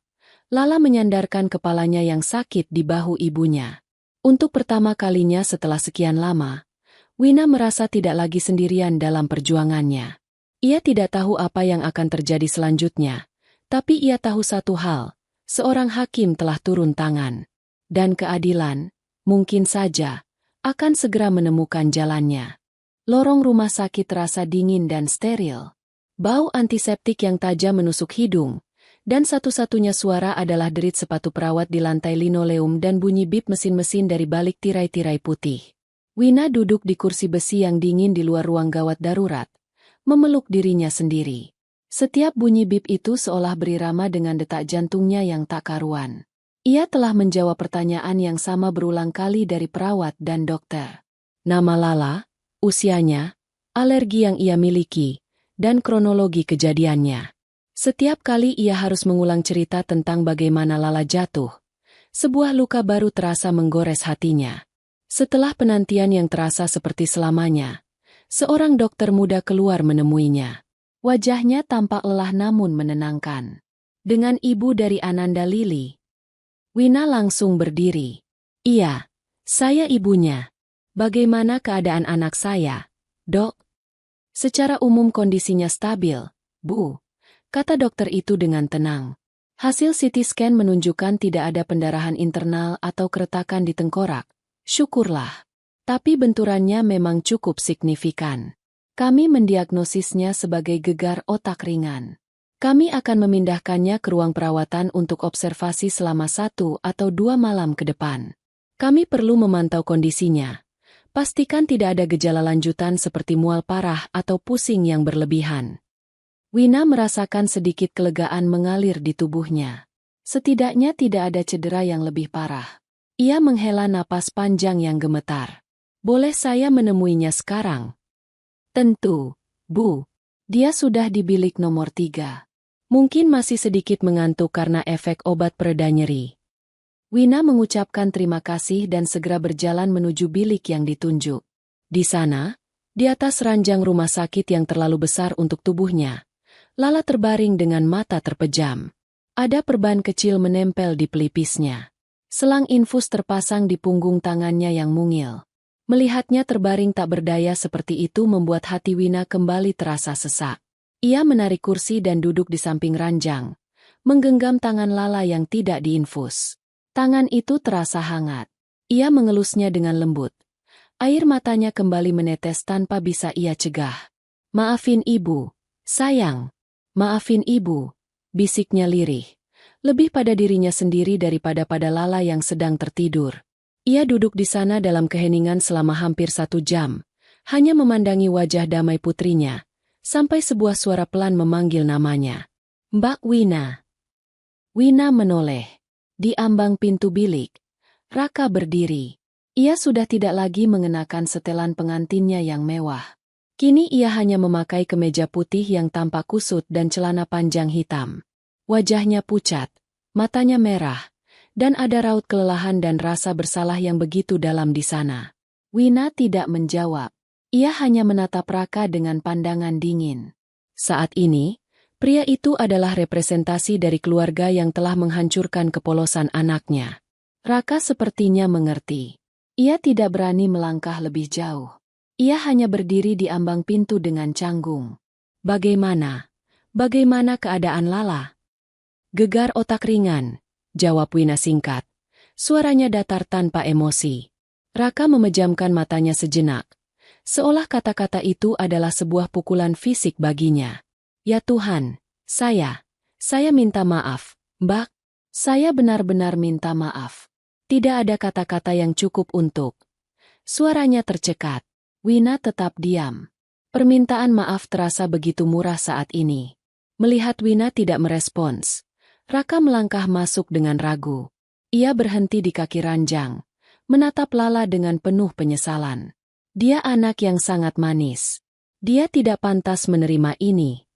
Lala menyandarkan kepalanya yang sakit di bahu ibunya. Untuk pertama kalinya setelah sekian lama, Wina merasa tidak lagi sendirian dalam perjuangannya. Ia tidak tahu apa yang akan terjadi selanjutnya, tapi ia tahu satu hal, seorang hakim telah turun tangan. Dan keadilan, mungkin saja, akan segera menemukan jalannya. Lorong rumah sakit terasa dingin dan steril. Bau antiseptik yang tajam menusuk hidung, dan satu-satunya suara adalah derit sepatu perawat di lantai linoleum dan bunyi bip mesin-mesin dari balik tirai-tirai putih. Wina duduk di kursi besi yang dingin di luar ruang gawat darurat, memeluk dirinya sendiri. Setiap bunyi bip itu seolah berirama dengan detak jantungnya yang tak karuan. Ia telah menjawab pertanyaan yang sama berulang kali dari perawat dan dokter. Nama Lala, usianya, alergi yang ia miliki, dan kronologi kejadiannya. Setiap kali ia harus mengulang cerita tentang bagaimana Lala jatuh, sebuah luka baru terasa menggores hatinya. Setelah penantian yang terasa seperti selamanya, seorang dokter muda keluar menemuinya. Wajahnya tampak lelah namun menenangkan. Dengan ibu dari Ananda Lili, Wina langsung berdiri. Iya, saya ibunya. Bagaimana keadaan anak saya, Dok? Secara umum kondisinya stabil, Bu, kata dokter itu dengan tenang. Hasil CT scan menunjukkan tidak ada pendarahan internal atau keretakan di tengkorak. Syukurlah. Tapi benturannya memang cukup signifikan. Kami mendiagnosisnya sebagai gegar otak ringan. Kami akan memindahkannya ke ruang perawatan untuk observasi selama 1 atau 2 malam ke depan. Kami perlu memantau kondisinya. Pastikan tidak ada gejala lanjutan seperti mual parah atau pusing yang berlebihan. Wina merasakan sedikit kelegaan mengalir di tubuhnya. Setidaknya tidak ada cedera yang lebih parah. Ia menghela napas panjang yang gemetar. Boleh saya menemuinya sekarang? Tentu, Bu. Dia sudah di bilik nomor 3. Mungkin masih sedikit mengantuk karena efek obat pereda nyeri. Wina mengucapkan terima kasih dan segera berjalan menuju bilik yang ditunjuk. Di sana, di atas ranjang rumah sakit yang terlalu besar untuk tubuhnya, Lala terbaring dengan mata terpejam. Ada perban kecil menempel di pelipisnya. Selang infus terpasang di punggung tangannya yang mungil. Melihatnya terbaring tak berdaya seperti itu membuat hati Wina kembali terasa sesak. Ia menarik kursi dan duduk di samping ranjang, menggenggam tangan Lala yang tidak diinfus. Tangan itu terasa hangat. Ia mengelusnya dengan lembut. Air matanya kembali menetes tanpa bisa ia cegah. "Maafin ibu, sayang. Maafin ibu," bisiknya lirih. Lebih pada dirinya sendiri daripada pada Lala yang sedang tertidur. Ia duduk di sana dalam keheningan selama hampir 1 jam, hanya memandangi wajah damai putrinya, sampai sebuah suara pelan memanggil namanya. "Mbak Wina." Wina menoleh. Di ambang pintu bilik, Raka berdiri. Ia sudah tidak lagi mengenakan setelan pengantinnya yang mewah. Kini ia hanya memakai kemeja putih yang tampak kusut dan celana panjang hitam. Wajahnya pucat, matanya merah, dan ada raut kelelahan dan rasa bersalah yang begitu dalam di sana. Wina tidak menjawab. Ia hanya menatap Raka dengan pandangan dingin. Saat ini, pria itu adalah representasi dari keluarga yang telah menghancurkan kepolosan anaknya. Raka sepertinya mengerti. Ia tidak berani melangkah lebih jauh. Ia hanya berdiri di ambang pintu dengan canggung. "Bagaimana? Bagaimana keadaan Lala?" "Gegar otak ringan," jawab Wina singkat. Suaranya datar tanpa emosi. Raka memejamkan matanya sejenak, seolah kata-kata itu adalah sebuah pukulan fisik baginya. "Ya Tuhan, saya minta maaf, Mbak. Saya benar-benar minta maaf. Tidak ada kata-kata yang cukup untuk..." Suaranya tercekat. Wina tetap diam. Permintaan maaf terasa begitu murah saat ini. Melihat Wina tidak merespons, Raka melangkah masuk dengan ragu. Ia berhenti di kaki ranjang, menatap Lala dengan penuh penyesalan. Dia anak yang sangat manis. Dia tidak pantas menerima ini.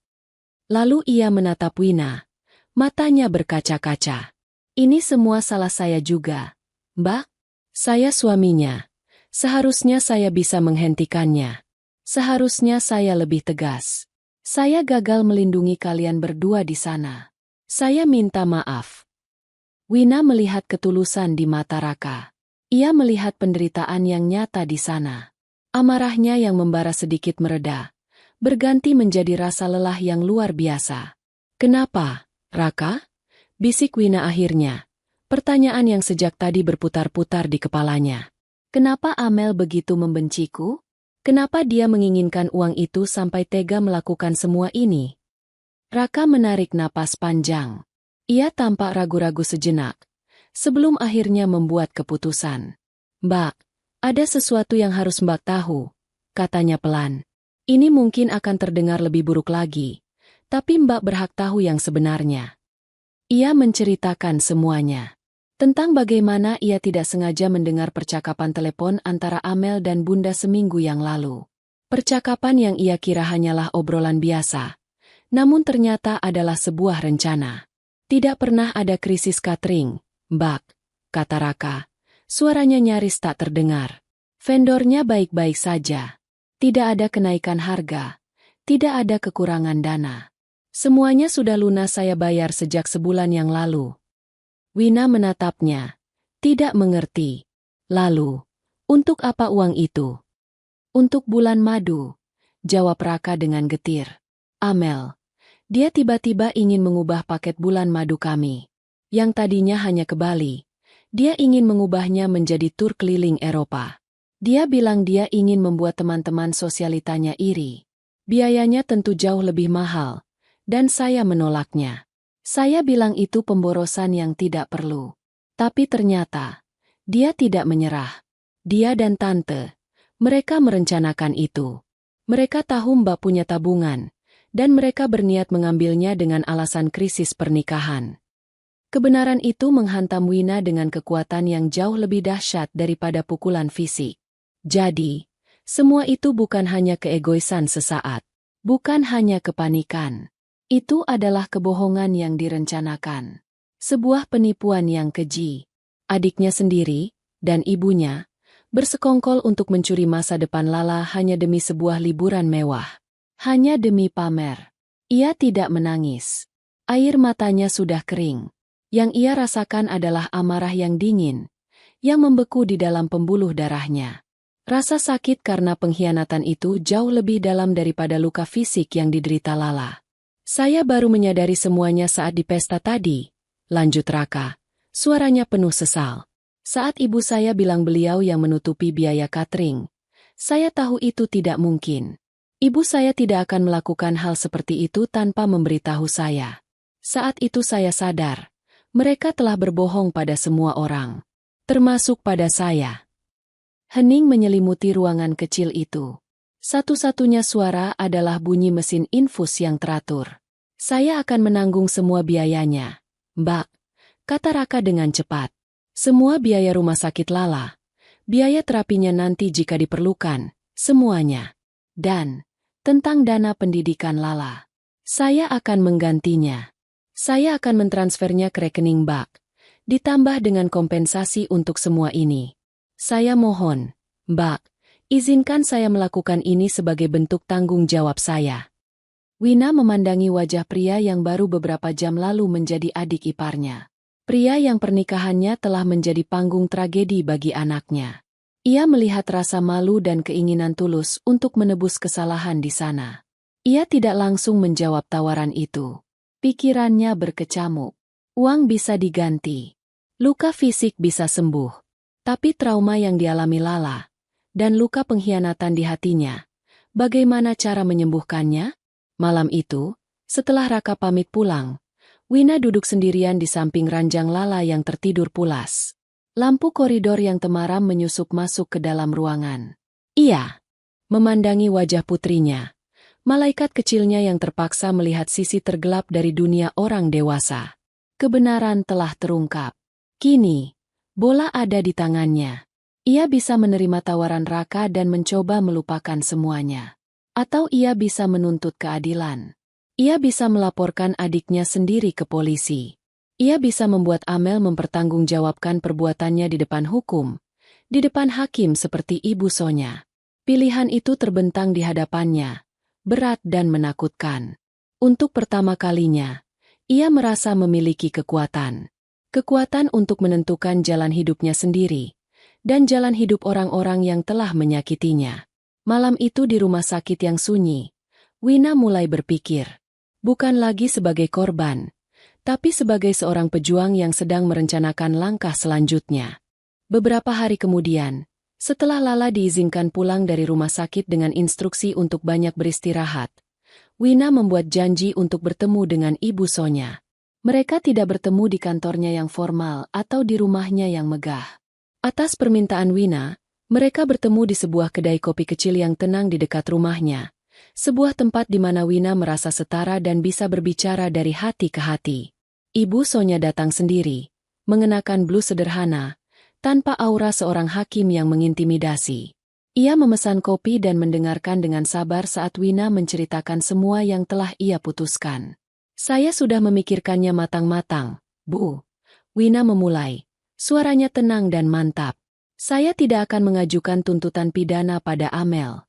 Lalu ia menatap Wina. Matanya berkaca-kaca. "Ini semua salah saya juga, Mbak. Saya suaminya. Seharusnya saya bisa menghentikannya. Seharusnya saya lebih tegas. Saya gagal melindungi kalian berdua di sana. Saya minta maaf." Wina melihat ketulusan di mata Raka. Ia melihat penderitaan yang nyata di sana. Amarahnya yang membara sedikit mereda, berganti menjadi rasa lelah yang luar biasa. "Kenapa, Raka?" bisik Wina akhirnya. Pertanyaan yang sejak tadi berputar-putar di kepalanya. "Kenapa Amel begitu membenciku? Kenapa dia menginginkan uang itu sampai tega melakukan semua ini?" Raka menarik napas panjang. Ia tampak ragu-ragu sejenak, sebelum akhirnya membuat keputusan. "Mbak, ada sesuatu yang harus Mbak tahu," katanya pelan. "Ini mungkin akan terdengar lebih buruk lagi, tapi Mbak berhak tahu yang sebenarnya." Ia menceritakan semuanya. Tentang bagaimana ia tidak sengaja mendengar percakapan telepon antara Amel dan Bunda seminggu yang lalu. Percakapan yang ia kira hanyalah obrolan biasa, namun ternyata adalah sebuah rencana. "Tidak pernah ada krisis catering, Mbak," kata Raka. Suaranya nyaris tak terdengar. "Vendornya baik-baik saja. Tidak ada kenaikan harga. Tidak ada kekurangan dana. Semuanya sudah lunas saya bayar sejak sebulan yang lalu." Wina menatapnya. Tidak mengerti. "Lalu, untuk apa uang itu?" "Untuk bulan madu," jawab Raka dengan getir. "Amel, dia tiba-tiba ingin mengubah paket bulan madu kami. Yang tadinya hanya ke Bali, dia ingin mengubahnya menjadi tur keliling Eropa. Dia bilang dia ingin membuat teman-teman sosialitanya iri. Biayanya tentu jauh lebih mahal, dan saya menolaknya. Saya bilang itu pemborosan yang tidak perlu. Tapi ternyata, dia tidak menyerah. Dia dan tante, mereka merencanakan itu. Mereka tahu Mbak punya tabungan, dan mereka berniat mengambilnya dengan alasan krisis pernikahan." Kebenaran itu menghantam Wina dengan kekuatan yang jauh lebih dahsyat daripada pukulan fisik. Jadi, semua itu bukan hanya keegoisan sesaat. Bukan hanya kepanikan. Itu adalah kebohongan yang direncanakan. Sebuah penipuan yang keji. Adiknya sendiri, dan ibunya, bersekongkol untuk mencuri masa depan Lala hanya demi sebuah liburan mewah. Hanya demi pamer. Ia tidak menangis. Air matanya sudah kering. Yang ia rasakan adalah amarah yang dingin, yang membeku di dalam pembuluh darahnya. Rasa sakit karena pengkhianatan itu jauh lebih dalam daripada luka fisik yang diderita Lala. "Saya baru menyadari semuanya saat di pesta tadi," lanjut Raka. Suaranya penuh sesal. Saat ibu saya bilang beliau yang menutupi biaya catering, saya tahu itu tidak mungkin. Ibu saya tidak akan melakukan hal seperti itu tanpa memberitahu saya. Saat itu saya sadar, mereka telah berbohong pada semua orang, termasuk pada saya. Hening menyelimuti ruangan kecil itu. Satu-satunya suara adalah bunyi mesin infus yang teratur. Saya akan menanggung semua biayanya, Mbak, kata Raka dengan cepat. Semua biaya rumah sakit Lala, biaya terapinya nanti jika diperlukan, semuanya. Dan, tentang dana pendidikan Lala, saya akan menggantinya. Saya akan mentransfernya ke rekening Mbak, ditambah dengan kompensasi untuk semua ini. Saya mohon, Mbak, izinkan saya melakukan ini sebagai bentuk tanggung jawab saya. Wina memandangi wajah pria yang baru beberapa jam lalu menjadi adik iparnya. Pria yang pernikahannya telah menjadi panggung tragedi bagi anaknya. Ia melihat rasa malu dan keinginan tulus untuk menebus kesalahan di sana. Ia tidak langsung menjawab tawaran itu. Pikirannya berkecamuk. Uang bisa diganti. Luka fisik bisa sembuh. Tapi trauma yang dialami Lala, dan luka pengkhianatan di hatinya, bagaimana cara menyembuhkannya? Malam itu, setelah Raka pamit pulang, Wina duduk sendirian di samping ranjang Lala yang tertidur pulas. Lampu koridor yang temaram menyusup masuk ke dalam ruangan. Ia memandangi wajah putrinya. Malaikat kecilnya yang terpaksa melihat sisi tergelap dari dunia orang dewasa. Kebenaran telah terungkap. Kini, bola ada di tangannya. Ia bisa menerima tawaran Raka dan mencoba melupakan semuanya. Atau ia bisa menuntut keadilan. Ia bisa melaporkan adiknya sendiri ke polisi. Ia bisa membuat Amel mempertanggungjawabkan perbuatannya di depan hukum, di depan hakim seperti Ibu Sonya. Pilihan itu terbentang di hadapannya. Berat dan menakutkan. Untuk pertama kalinya, ia merasa memiliki kekuatan. Kekuatan untuk menentukan jalan hidupnya sendiri, dan jalan hidup orang-orang yang telah menyakitinya. Malam itu di rumah sakit yang sunyi, Wina mulai berpikir. Bukan lagi sebagai korban, tapi sebagai seorang pejuang yang sedang merencanakan langkah selanjutnya. Beberapa hari kemudian, setelah Lala diizinkan pulang dari rumah sakit dengan instruksi untuk banyak beristirahat, Wina membuat janji untuk bertemu dengan Ibu Sonya. Mereka tidak bertemu di kantornya yang formal atau di rumahnya yang megah. Atas permintaan Wina, mereka bertemu di sebuah kedai kopi kecil yang tenang di dekat rumahnya. Sebuah tempat di mana Wina merasa setara dan bisa berbicara dari hati ke hati. Ibu Sonya datang sendiri, mengenakan blus sederhana, tanpa aura seorang hakim yang mengintimidasi. Ia memesan kopi dan mendengarkan dengan sabar saat Wina menceritakan semua yang telah ia putuskan. Saya sudah memikirkannya matang-matang, Bu. Wina memulai. Suaranya tenang dan mantap. Saya tidak akan mengajukan tuntutan pidana pada Amel.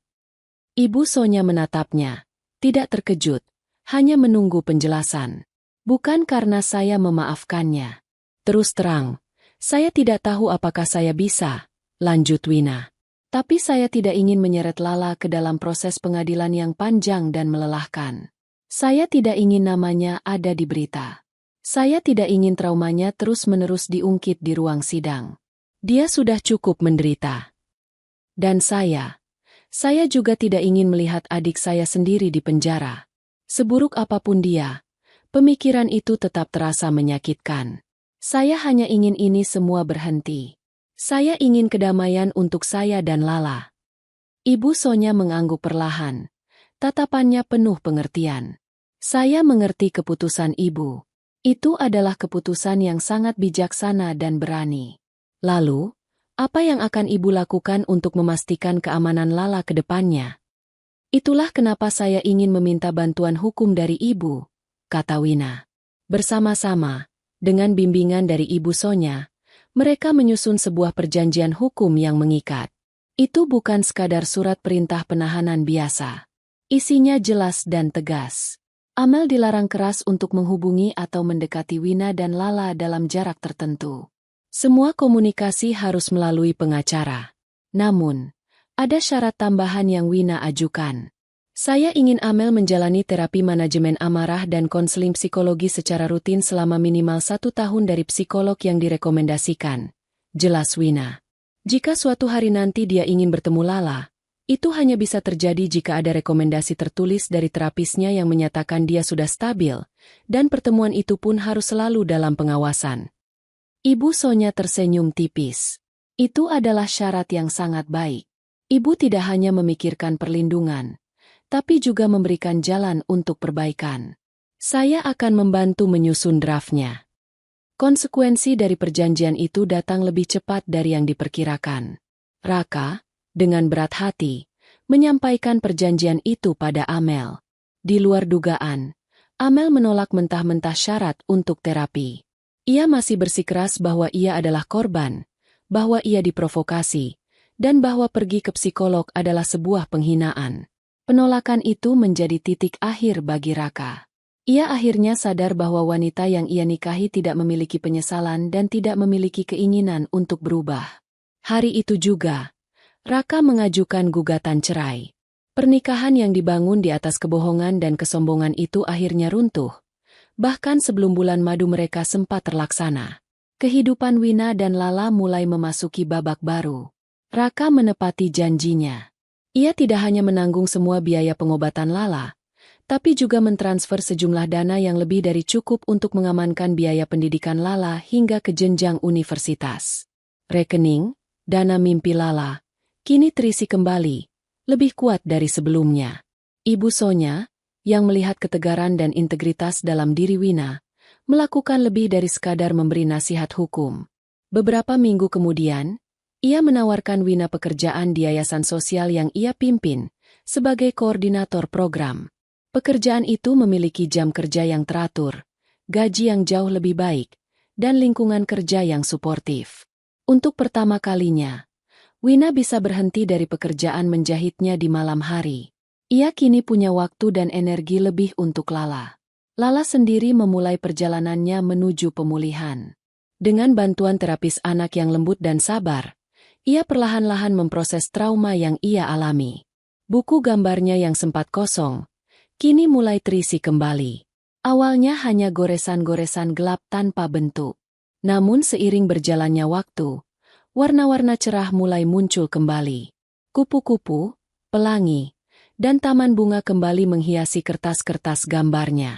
Ibu Sonya menatapnya. Tidak terkejut, hanya menunggu penjelasan. Bukan karena saya memaafkannya. Terus terang. Saya tidak tahu apakah saya bisa, lanjut Wina. Tapi saya tidak ingin menyeret Lala ke dalam proses pengadilan yang panjang dan melelahkan. Saya tidak ingin namanya ada di berita. Saya tidak ingin traumanya terus-menerus diungkit di ruang sidang. Dia sudah cukup menderita. Dan saya juga tidak ingin melihat adik saya sendiri di penjara. Seburuk apapun dia, pemikiran itu tetap terasa menyakitkan. Saya hanya ingin ini semua berhenti. Saya ingin kedamaian untuk saya dan Lala. Ibu Sonya mengangguk perlahan. Tatapannya penuh pengertian. Saya mengerti keputusan Ibu. Itu adalah keputusan yang sangat bijaksana dan berani. Lalu, apa yang akan Ibu lakukan untuk memastikan keamanan Lala ke depannya? Itulah kenapa saya ingin meminta bantuan hukum dari Ibu, kata Wina. Bersama-sama, dengan bimbingan dari Ibu Sonya, mereka menyusun sebuah perjanjian hukum yang mengikat. Itu bukan sekadar surat perintah penahanan biasa. Isinya jelas dan tegas. Amel dilarang keras untuk menghubungi atau mendekati Wina dan Lala dalam jarak tertentu. Semua komunikasi harus melalui pengacara. Namun, ada syarat tambahan yang Wina ajukan. Saya ingin Amel menjalani terapi manajemen amarah dan konseling psikologi secara rutin selama minimal 1 tahun dari psikolog yang direkomendasikan. Jelas Wina. Jika suatu hari nanti dia ingin bertemu Lala, itu hanya bisa terjadi jika ada rekomendasi tertulis dari terapisnya yang menyatakan dia sudah stabil, dan pertemuan itu pun harus selalu dalam pengawasan. Ibu Sonya tersenyum tipis. Itu adalah syarat yang sangat baik. Ibu tidak hanya memikirkan perlindungan, tapi juga memberikan jalan untuk perbaikan. Saya akan membantu menyusun draftnya. Konsekuensi dari perjanjian itu datang lebih cepat dari yang diperkirakan. Raka, dengan berat hati, menyampaikan perjanjian itu pada Amel. Di luar dugaan, Amel menolak mentah-mentah syarat untuk terapi. Ia masih bersikeras bahwa ia adalah korban, bahwa ia diprovokasi, dan bahwa pergi ke psikolog adalah sebuah penghinaan. Penolakan itu menjadi titik akhir bagi Raka. Ia akhirnya sadar bahwa wanita yang ia nikahi tidak memiliki penyesalan dan tidak memiliki keinginan untuk berubah. Hari itu juga, Raka mengajukan gugatan cerai. Pernikahan yang dibangun di atas kebohongan dan kesombongan itu akhirnya runtuh. Bahkan sebelum bulan madu mereka sempat terlaksana. Kehidupan Wina dan Lala mulai memasuki babak baru. Raka menepati janjinya. Ia tidak hanya menanggung semua biaya pengobatan Lala, tapi juga mentransfer sejumlah dana yang lebih dari cukup untuk mengamankan biaya pendidikan Lala hingga ke jenjang universitas. Rekening, dana mimpi Lala, kini terisi kembali, lebih kuat dari sebelumnya. Ibu Sonya, yang melihat ketegaran dan integritas dalam diri Wina, melakukan lebih dari sekadar memberi nasihat hukum. Beberapa minggu kemudian, ia menawarkan Wina pekerjaan di yayasan sosial yang ia pimpin, sebagai koordinator program. Pekerjaan itu memiliki jam kerja yang teratur, gaji yang jauh lebih baik, dan lingkungan kerja yang suportif. Untuk pertama kalinya, Wina bisa berhenti dari pekerjaan menjahitnya di malam hari. Ia kini punya waktu dan energi lebih untuk Lala. Lala sendiri memulai perjalanannya menuju pemulihan. Dengan bantuan terapis anak yang lembut dan sabar, ia perlahan-lahan memproses trauma yang ia alami. Buku gambarnya yang sempat kosong, kini mulai terisi kembali. Awalnya hanya goresan-goresan gelap tanpa bentuk. Namun seiring berjalannya waktu, warna-warna cerah mulai muncul kembali. Kupu-kupu, pelangi, dan taman bunga kembali menghiasi kertas-kertas gambarnya.